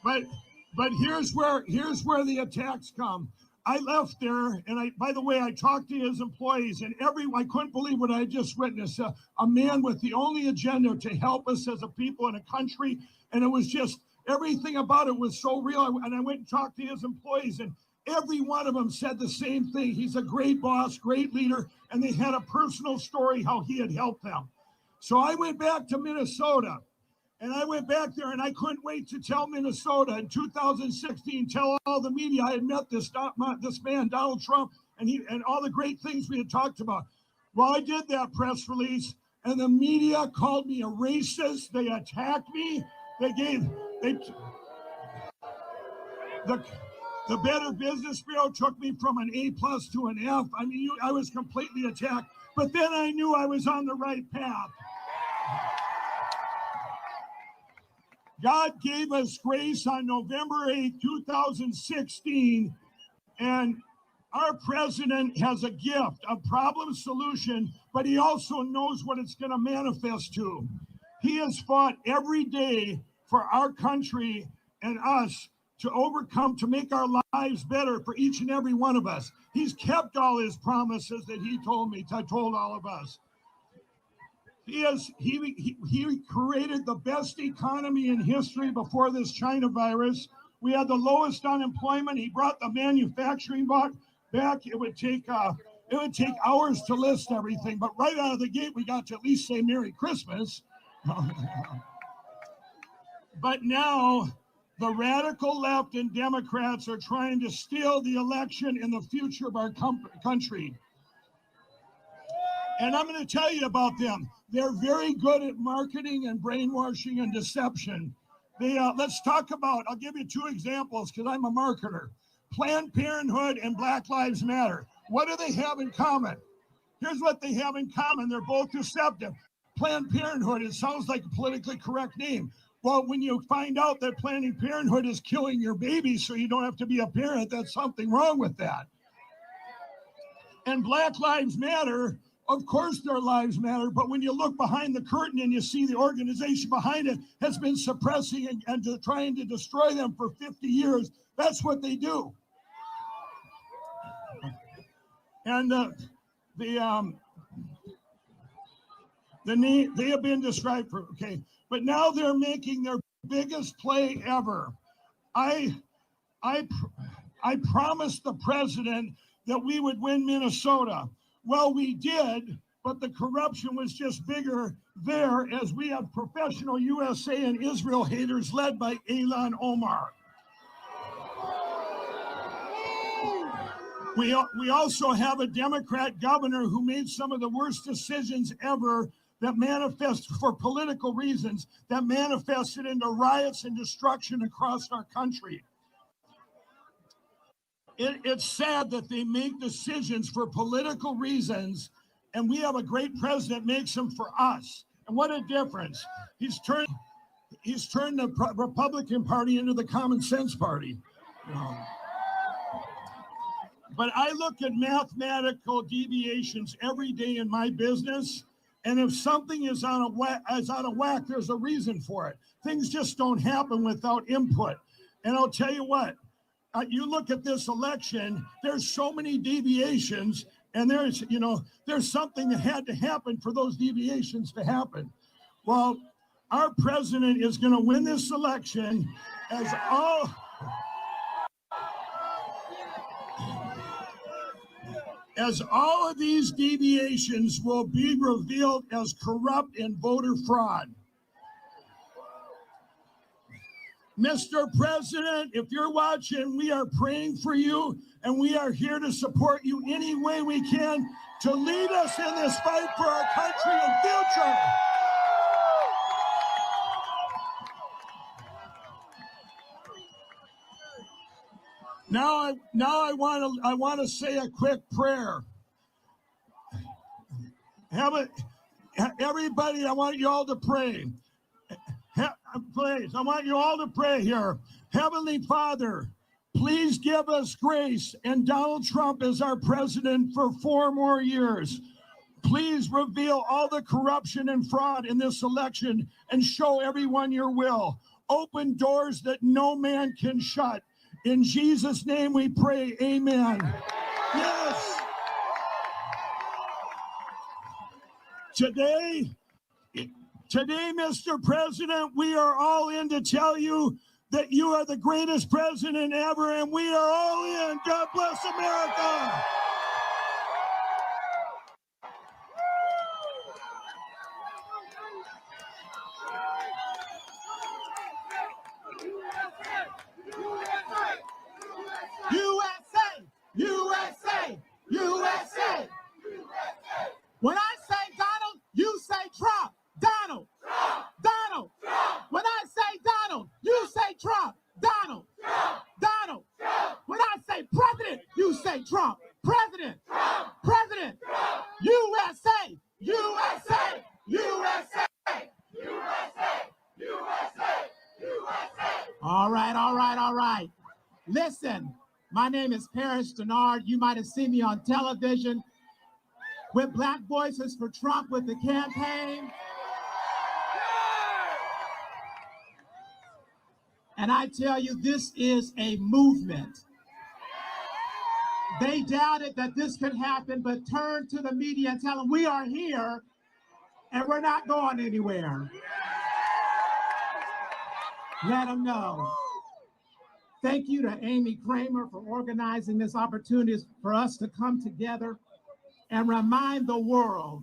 But here's where the attacks come. I left there, and by the way, I talked to his employees, and I couldn't believe what I just witnessed. A man with the only agenda to help us as a people in a country, and it was just, everything about it was so real. And I went and talked to his employees, and every one of them said the same thing. He's a great boss, great leader, and they had a personal story how he had helped them. So I went back to Minnesota. And I went back there and I couldn't wait to tell Minnesota in 2016, tell all the media I had met this man, Donald Trump, and all the great things we had talked about. Well, I did that press release and the media called me a racist. They attacked me. The Better Business Bureau took me from an A+ to an F. I mean, I was completely attacked, but then I knew I was on the right path. God gave us grace on November 8, 2016, and our president has a gift, a problem solution, but he also knows what it's going to manifest to. He has fought every day for our country and us to overcome, to make our lives better for each and every one of us. He's kept all his promises that he told me, told all of us. He created the best economy in history before this China virus. We had the lowest unemployment. He brought the manufacturing back. It would take hours to list everything, but right out of the gate, we got to at least say Merry Christmas. But now the radical left and Democrats are trying to steal the election and the future of our country. And I'm going to tell you about them. They're very good at marketing and brainwashing and deception. Let's talk about, I'll give you 2 examples because I'm a marketer. Planned Parenthood and Black Lives Matter. What do they have in common? Here's what they have in common. They're both deceptive. Planned Parenthood, it sounds like a politically correct name. Well, when you find out that Planned Parenthood is killing your baby so you don't have to be a parent, that's something wrong with that. And Black Lives Matter, of course their lives matter, but when you look behind the curtain and you see the organization behind it has been suppressing and trying to destroy them for 50 years, that's what they do. And they have been described for, okay, but now they're making their biggest play ever. I promised the president that we would win Minnesota. Well, we did, but the corruption was just bigger there as we have professional USA and Israel haters led by Ilhan Omar. We also have a Democrat governor who made some of the worst decisions ever that manifest for political reasons, that manifested into riots and destruction across our country. It's sad that they make decisions for political reasons, and we have a great president makes them for us. And what a difference. He's turned the Republican Party into the common sense party. But I look at mathematical deviations every day in my business, and if something is out of whack, there's a reason for it. Things just don't happen without input. And I'll tell you what, you look at this election, there's so many deviations, and there's something that had to happen for those deviations to happen. Well, our president is going to win this election as all of these deviations will be revealed as corrupt and voter fraud. Mr. President, if you're watching, we are praying for you, and we are here to support you any way we can to lead us in this fight for our country and future. Now I want to say a quick prayer. Everybody, I want you all to pray. Please, I want you all to pray here. Heavenly Father, please give us grace and Donald Trump as our president for 4 more years. Please reveal all the corruption and fraud in this election and show everyone your will. Open doors that no man can shut. In Jesus' name we pray, amen. Yes. Today, Mr. President, we are all in to tell you that you are the greatest president ever, and we are all in. God bless America. USA! USA! USA! When I say Donald, you say Trump. Donald! Trump! Donald! Trump! When I say Donald, you say Trump. Donald! Trump! Donald! Trump! When I say president, you say Trump. President! Trump! President! Trump! USA! USA! USA! USA! USA! USA! All right. Listen, my name is Parrish Denard. You might have seen me on television with Black Voices for Trump with the campaign. And I tell you, this is a movement. They doubted that this could happen, but turn to the media and tell them we are here and we're not going anywhere. Let them know. Thank you to Amy Kramer for organizing this opportunity for us to come together and remind the world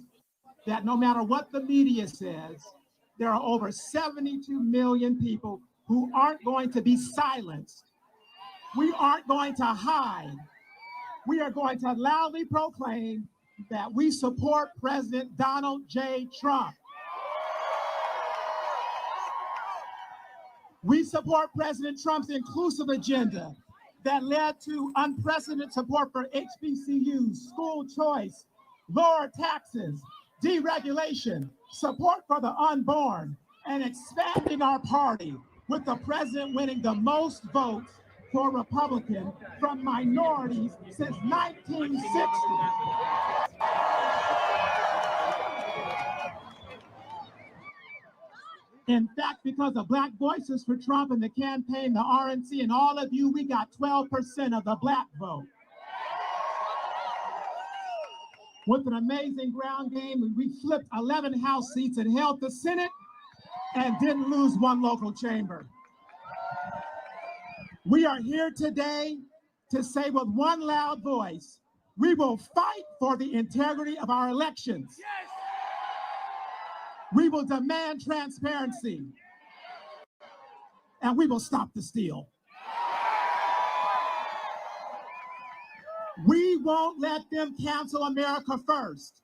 that no matter what the media says, there are over 72 million people who aren't going to be silenced. We aren't going to hide. We are going to loudly proclaim that we support President Donald J. Trump. We support President Trump's inclusive agenda that led to unprecedented support for HBCUs, school choice, lower taxes, deregulation, support for the unborn, and expanding our party, with the president winning the most votes for Republican from minorities since 1960. In fact, because of Black Voices for Trump and the campaign, the RNC, and all of you, we got 12% of the Black vote. With an amazing ground game, we flipped 11 House seats and held the Senate and didn't lose one local chamber. We are here today to say with one loud voice, we will fight for the integrity of our elections. We will demand transparency, and we will stop the steal. We won't let them cancel America First.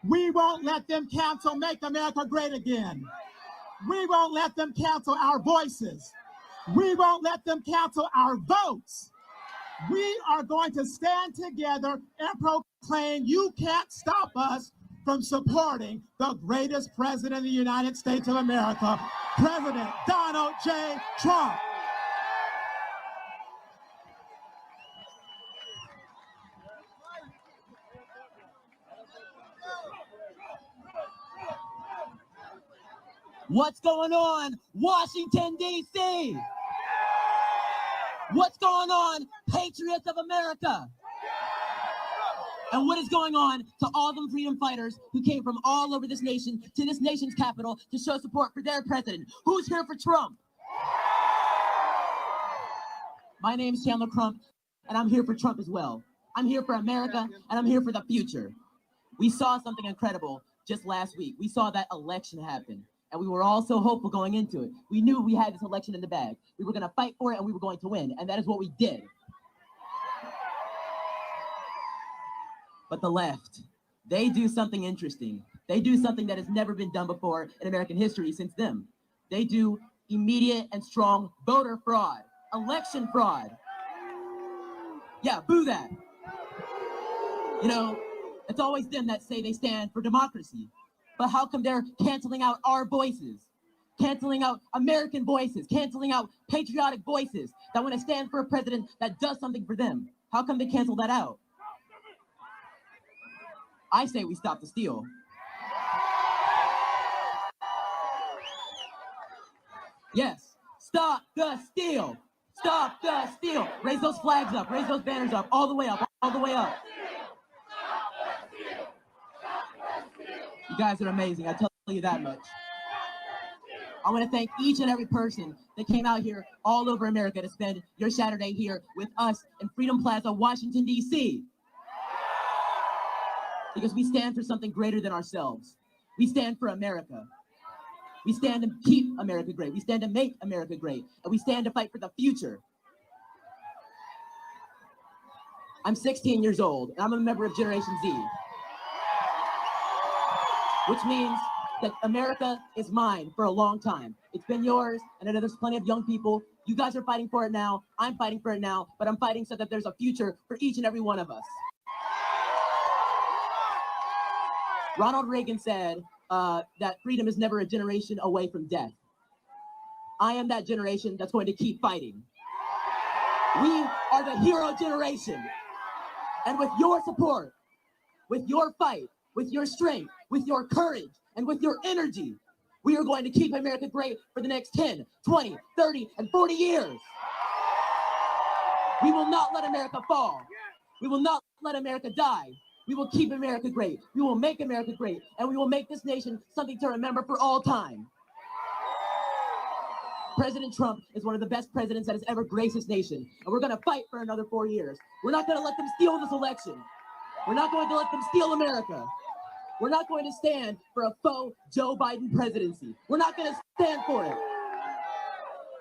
We won't let them cancel Make America Great Again. We won't let them cancel our voices. We won't let them cancel our votes. We are going to stand together and proclaim you can't stop us from supporting the greatest president of the United States of America, President Donald J. Trump. What's going on, Washington, D.C.? What's going on, Patriots of America? And what is going on to all them freedom fighters who came from all over this nation to this nation's capital to show support for their president? Who's here for Trump? My name is Chandler Crump, and I'm here for Trump as well. I'm here for America, and I'm here for the future. We saw something incredible just last week. We saw that election happen, and we were all so hopeful going into it. We knew we had this election in the bag. We were going to fight for it, and we were going to win, and that is what we did. But the left, they do something interesting. They do something that has never been done before in American history since them. They do immediate and strong voter fraud, election fraud. Yeah, boo that. You know, it's always them that say they stand for democracy. But how come they're canceling out our voices? Canceling out American voices, canceling out patriotic voices that want to stand for a president that does something for them? How come they cancel that out? I say we stop the steal. Yes, stop the steal. Stop the steal. Raise those flags up, raise those banners up, all the way up, all the way up. You guys are amazing, I tell you that much. I want to thank each and every person that came out here all over America to spend your Saturday here with us in Freedom Plaza, Washington, D.C. Because we stand for something greater than ourselves. We stand for America. We stand to keep America great. We stand to make America great. And we stand to fight for the future. I'm 16 years old, and I'm a member of Generation Z. Which means that America is mine for a long time. It's been yours, and I know there's plenty of young people. You guys are fighting for it now. I'm fighting for it now, but I'm fighting so that there's a future for each and every one of us. Ronald Reagan said that freedom is never a generation away from death. I am that generation that's going to keep fighting. We are the hero generation. And with your support, with your fight, with your strength, with your courage, and with your energy, We are going to keep America great for the next 10, 20, 30, and 40 years. We will not let America fall. We will not let America die. We will keep America great. We will make America great. And we will make this nation something to remember for all time. President Trump is one of the best presidents that has ever graced this nation. And we're going to fight for another 4 years. We're not going to let them steal this election. We're not going to let them steal America. We're not going to stand for a faux Joe Biden presidency. We're not going to stand for it.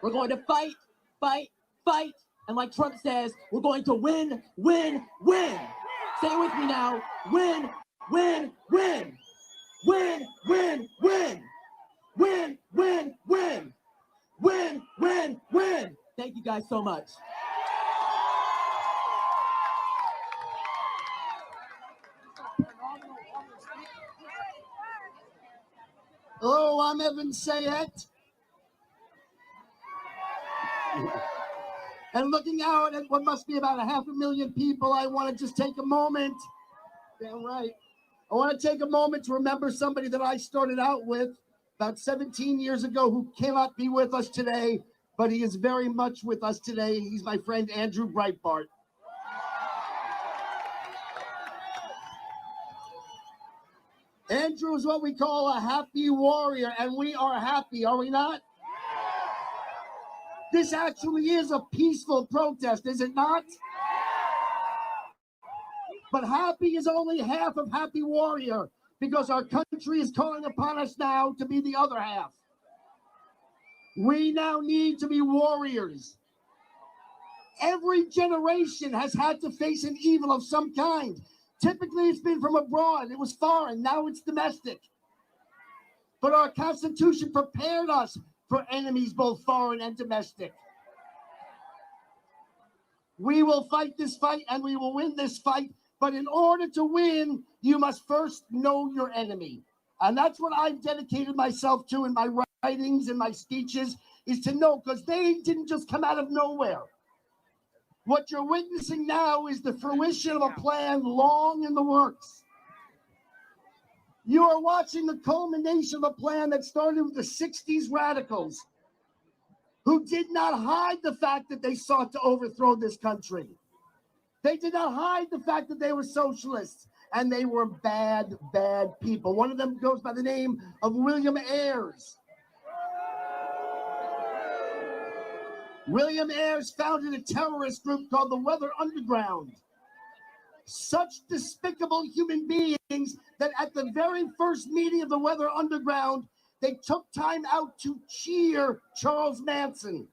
We're going to fight, fight, fight. And like Trump says, we're going to win, win, win. Say it with me now. Win, win, win. Win, win, win. Win, win, win. Win, win, win. Thank you guys so much. Hello, I'm Evan Sayet. And looking out at what must be about 500,000 people, I want to just take a moment. Damn right. I want to take a moment to remember somebody that I started out with about 17 years ago who cannot be with us today, but he is very much with us today. He's my friend Andrew Breitbart. Andrew is what we call a happy warrior, and we are happy, are we not? This actually is a peaceful protest, is it not? But happy is only half of happy warrior, because our country is calling upon us now to be the other half. We now need to be warriors. Every generation has had to face an evil of some kind. Typically, it's been from abroad. It was foreign. Now it's domestic. But our Constitution prepared us for enemies, both foreign and domestic. We will fight this fight, and we will win this fight. But in order to win, you must first know your enemy. And that's what I've dedicated myself to in my writings and my speeches, is to know, because they didn't just come out of nowhere. What you're witnessing now is the fruition of a plan long in the works. You are watching the culmination of a plan that started with the 60s radicals, who did not hide the fact that they sought to overthrow this country. They did not hide the fact that they were socialists, and they were bad, bad people. One of them goes by the name of William Ayres. William Ayres founded a terrorist group called the Weather Underground. Such despicable human beings that at the very first meeting of the Weather Underground, they took time out to cheer Charles Manson.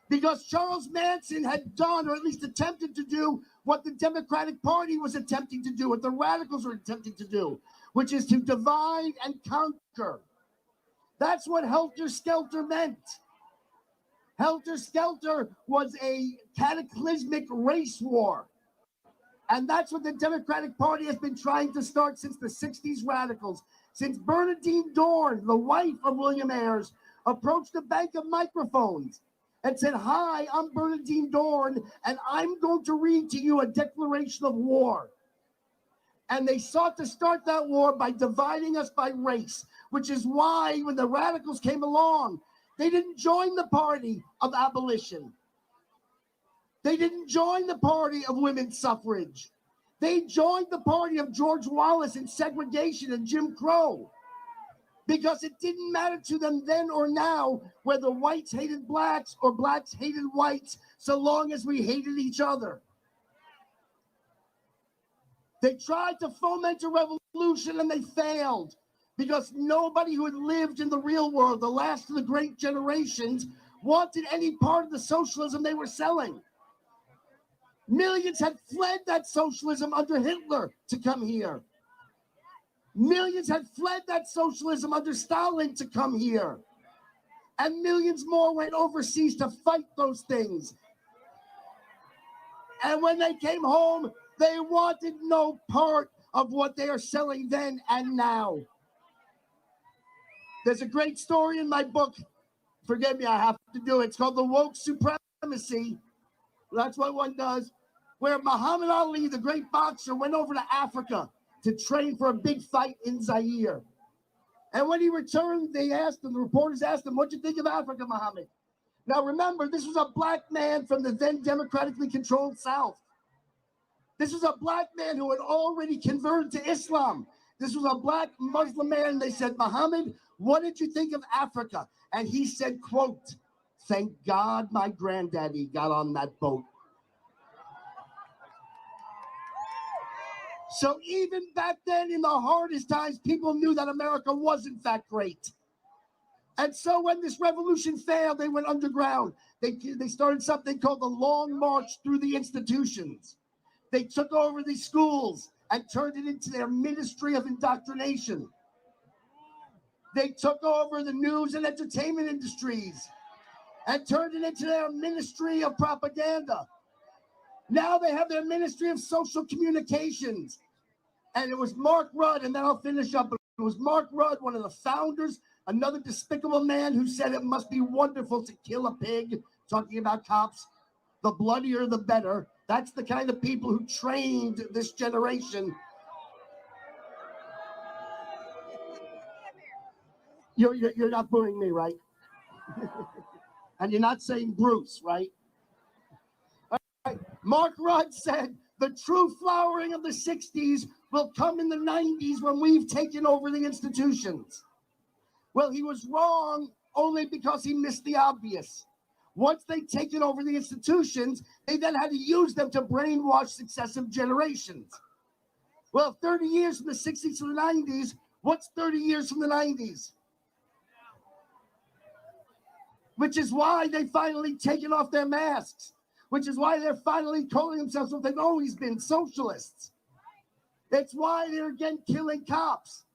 Because Charles Manson had done, or at least attempted to do, what the Democratic Party was attempting to do, what the radicals were attempting to do, which is to divide and conquer. That's what Helter Skelter meant. Helter Skelter was a cataclysmic race war. And that's what the Democratic Party has been trying to start since the 60s radicals. Since Bernadine Dorn, the wife of William Ayres, approached a bank of microphones and said, "Hi, I'm Bernadine Dorn, and I'm going to read to you a declaration of war." And they sought to start that war by dividing us by race, which is why when the radicals came along, they didn't join the party of abolition. They didn't join the party of women's suffrage. They joined the party of George Wallace and segregation and Jim Crow, because it didn't matter to them then or now whether whites hated blacks or blacks hated whites, so long as we hated each other. They tried to foment a revolution and they failed, because nobody who had lived in the real world, the last of the great generations, wanted any part of the socialism they were selling. Millions had fled that socialism under Hitler to come here. Millions had fled that socialism under Stalin to come here. And millions more went overseas to fight those things. And when they came home, they wanted no part of what they are selling then and now. There's a great story in my book. Forgive me, I have to do it. It's called The Woke Supremacy. That's what one does. Where Muhammad Ali, the great boxer, went over to Africa to train for a big fight in Zaire. And when he returned, they asked him, the reporters asked him, what'd you think of Africa, Muhammad? Now remember, this was a black man from the then democratically controlled South. This was a black man who had already converted to Islam. This was a black Muslim man. They said, Muhammad, what did you think of Africa? And he said, quote, thank God my granddaddy got on that boat. So even back then, in the hardest times, people knew that America was in fact great. And so when this revolution failed, they went underground. They started something called the Long March through the institutions. They took over the schools and turned it into their ministry of indoctrination. They took over the news and entertainment industries and turned it into their ministry of propaganda. Now they have their ministry of social communications. And it was Mark Rudd, and then I'll finish up. It was Mark Rudd, one of the founders, another despicable man who said it must be wonderful to kill a pig, talking about cops. The bloodier, the better. That's the kind of people who trained this generation. You're not booing me, right? And you're not saying Bruce, right? All right. Mark Rudd said the true flowering of the 60s will come in the 90s when we've taken over the institutions. Well, he was wrong only because he missed the obvious. Once they'd taken over the institutions, they then had to use them to brainwash successive generations. Well, 30 years from the 60s to the 90s, what's 30 years from the 90s? Which is why they've finally taken off their masks. Which is why they're finally calling themselves what they've always been, socialists. It's why they're again killing cops.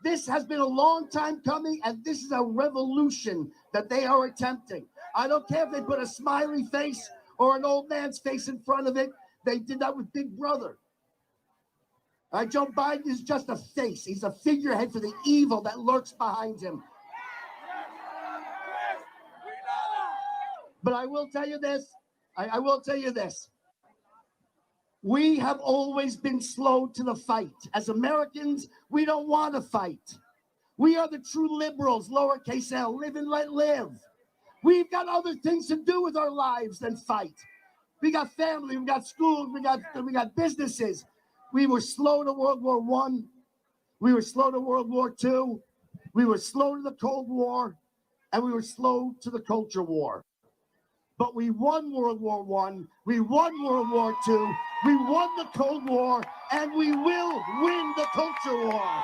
This has been a long time coming, and this is a revolution that they are attempting. I don't care if they put a smiley face or an old man's face in front of it. They did that with Big Brother. Joe Biden is just a face. He's a figurehead for the evil that lurks behind him. But I will tell you this. I will tell you this. We have always been slow to the fight. As Americans, we don't want to fight. We are the true liberals, lowercase l, live and let live. We've got other things to do with our lives than fight. We got family, we got schools, we got businesses. We were slow to World War I. We were slow to World War II. We were slow to the Cold War. And we were slow to the culture war. But we won World War I, we won World War II, we won the Cold War, and we will win the culture war.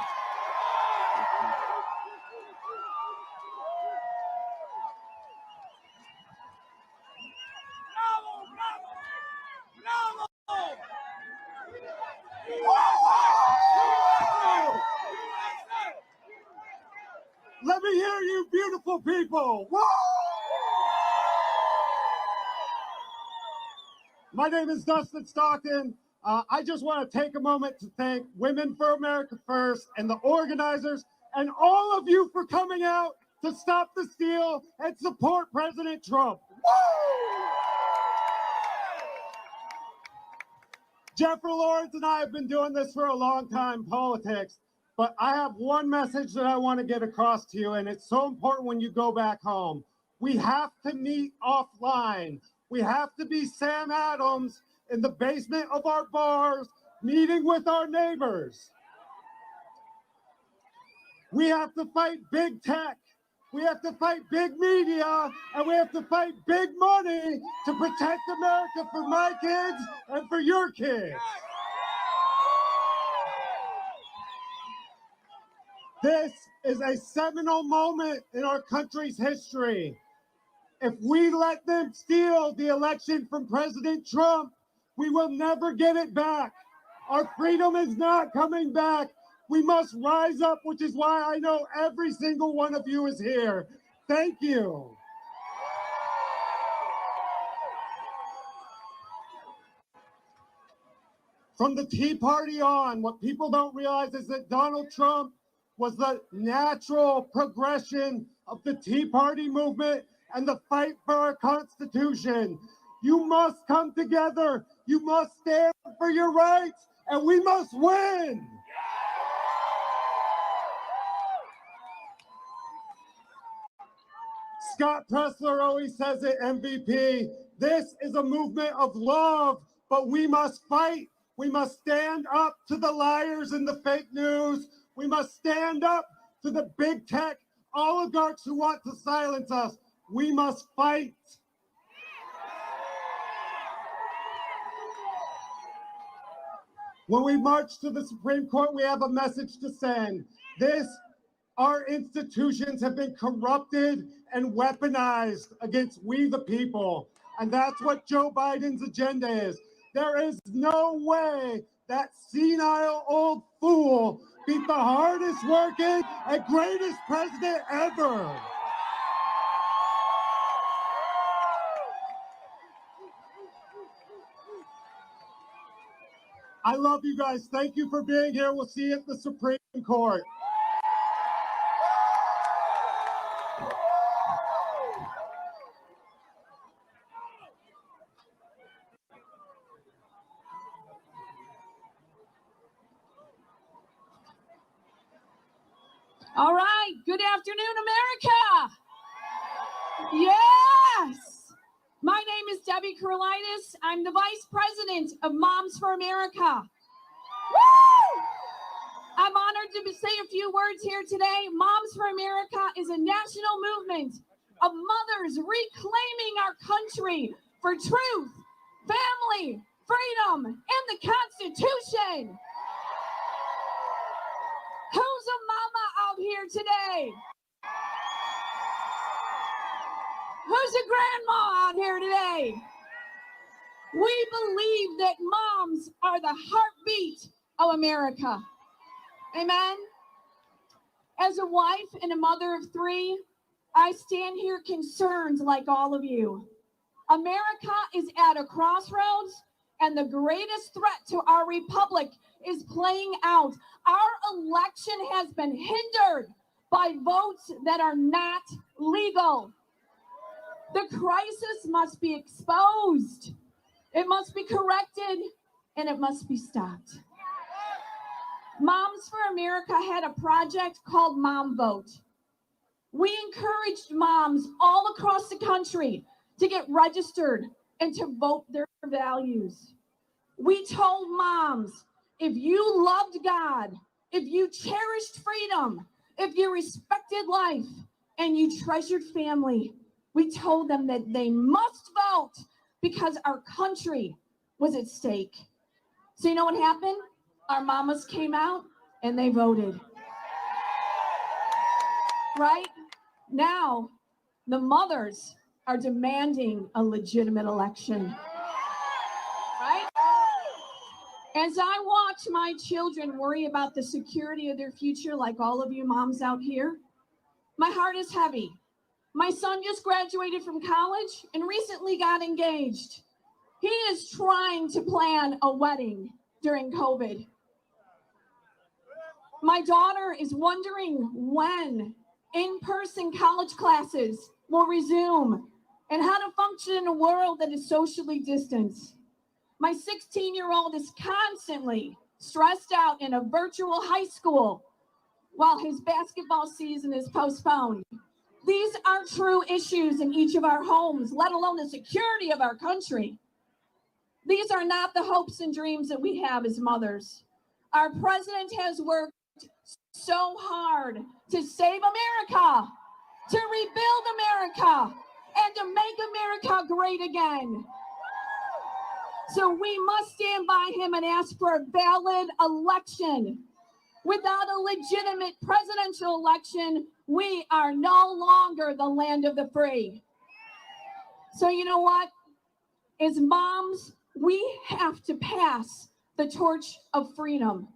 Let me hear you, beautiful people. Woo! My name is Dustin Stockton. I just want to take a moment to thank Women for America First and the organizers and all of you for coming out to stop the steal and support President Trump. Woo! Jeffrey Lawrence and I have been doing this for a long time, politics, but I have one message that I want to get across to you, and it's so important when you go back home. We have to meet offline. We have to be Sam Adams in the basement of our bars, meeting with our neighbors. We have to fight big tech. We have to fight big media, and we have to fight big money to protect America for my kids and for your kids. This is a seminal moment in our country's history. If we let them steal the election from President Trump, we will never get it back. Our freedom is not coming back. We must rise up, which is why I know every single one of you is here. Thank you. From the Tea Party on, what people don't realize is that Donald Trump was the natural progression of the Tea Party movement and the fight for our Constitution. You must come together. You must stand for your rights, and we must win. Scott Pressler always says it, MVP. This is a movement of love, but we must fight. We must stand up to the liars and the fake news. We must stand up to the big tech oligarchs who want to silence us. We must fight. When we march to the Supreme Court, we have a message to send. Our institutions have been corrupted and weaponized against we the people. And that's what Joe Biden's agenda is. There is no way that senile old fool beat the hardest working and greatest president ever. I love you guys. Thank you for being here. We'll see you at the Supreme Court. All right. Good afternoon, America. Yes. My name is Debbie Carolitis. I'm the Vice President of Moms for America. Woo! I'm honored to say a few words here today. Moms for America is a national movement of mothers reclaiming our country for truth, family, freedom, and the Constitution. Who's a mama out here today? Who's a grandma out here today? We believe that moms are the heartbeat of America. Amen. As a wife and a mother of three, I stand here concerned like all of you. America is at a crossroads, and the greatest threat to our republic is playing out. Our election has been hindered by votes that are not legal. The crisis must be exposed. It must be corrected, and it must be stopped. Moms for America had a project called Mom Vote. We encouraged moms all across the country to get registered and to vote their values. We told moms, if you loved God, if you cherished freedom, if you respected life, and you treasured family, we told them that they must vote because our country was at stake. So you know what happened? Our mamas came out and they voted. Right? Now, the mothers are demanding a legitimate election. Right? As I watch my children worry about the security of their future, like all of you moms out here, my heart is heavy. My son just graduated from college and recently got engaged. He is trying to plan a wedding during COVID. My daughter is wondering when in-person college classes will resume and how to function in a world that is socially distanced. My 16-year-old is constantly stressed out in a virtual high school while his basketball season is postponed. These are true issues in each of our homes, let alone the security of our country. These are not the hopes and dreams that we have as mothers. Our president has worked so hard to save America, to rebuild America, and to make America great again. So we must stand by him and ask for a valid election. Without a legitimate presidential election, we are no longer the land of the free. So you know what? As moms, we have to pass the torch of freedom.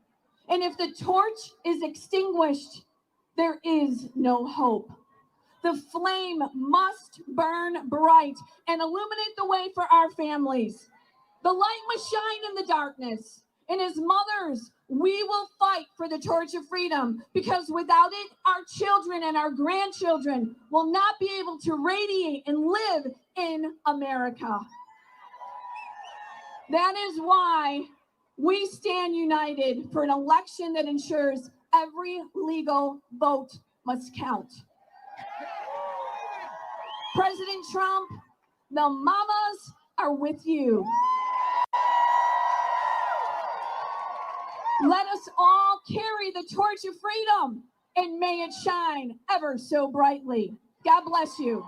And if the torch is extinguished, there is no hope. The flame must burn bright and illuminate the way for our families. The light must shine in the darkness. And as mothers, we will fight for the torch of freedom, because without it, our children and our grandchildren will not be able to radiate and live in America. That is why we stand united for an election that ensures every legal vote must count. President Trump, the mamas are with you. Let us all carry the torch of freedom, and may it shine ever so brightly. God bless you.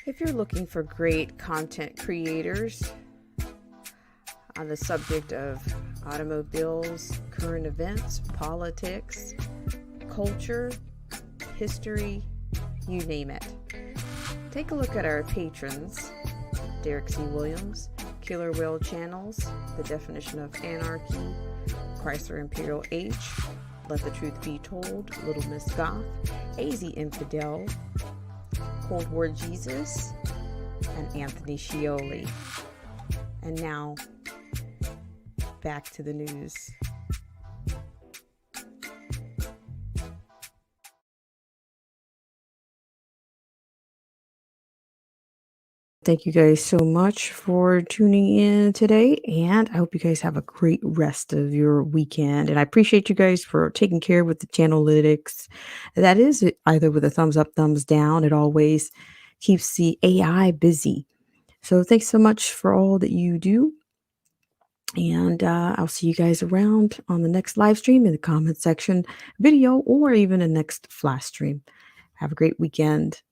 If you're looking for great content creators on the subject of automobiles, current events, politics, culture, history, you name it, take a look at our patrons: Derek C. Williams, Killer Whale Channels, The Definition of Anarchy, Chrysler Imperial H, Let the Truth Be Told, Little Miss Goth, AZ Infidel, Cold War Jesus, and Anthony Scioli. And now, back to the news. Thank you guys so much for tuning in today, and I hope you guys have a great rest of your weekend. And I appreciate you guys for taking care with the channelytics. That is either with a thumbs up, thumbs down. It always keeps the AI busy. So thanks so much for all that you do. And I'll see you guys around on the next live stream, in the comment section, video, or even the next flash stream. Have a great weekend.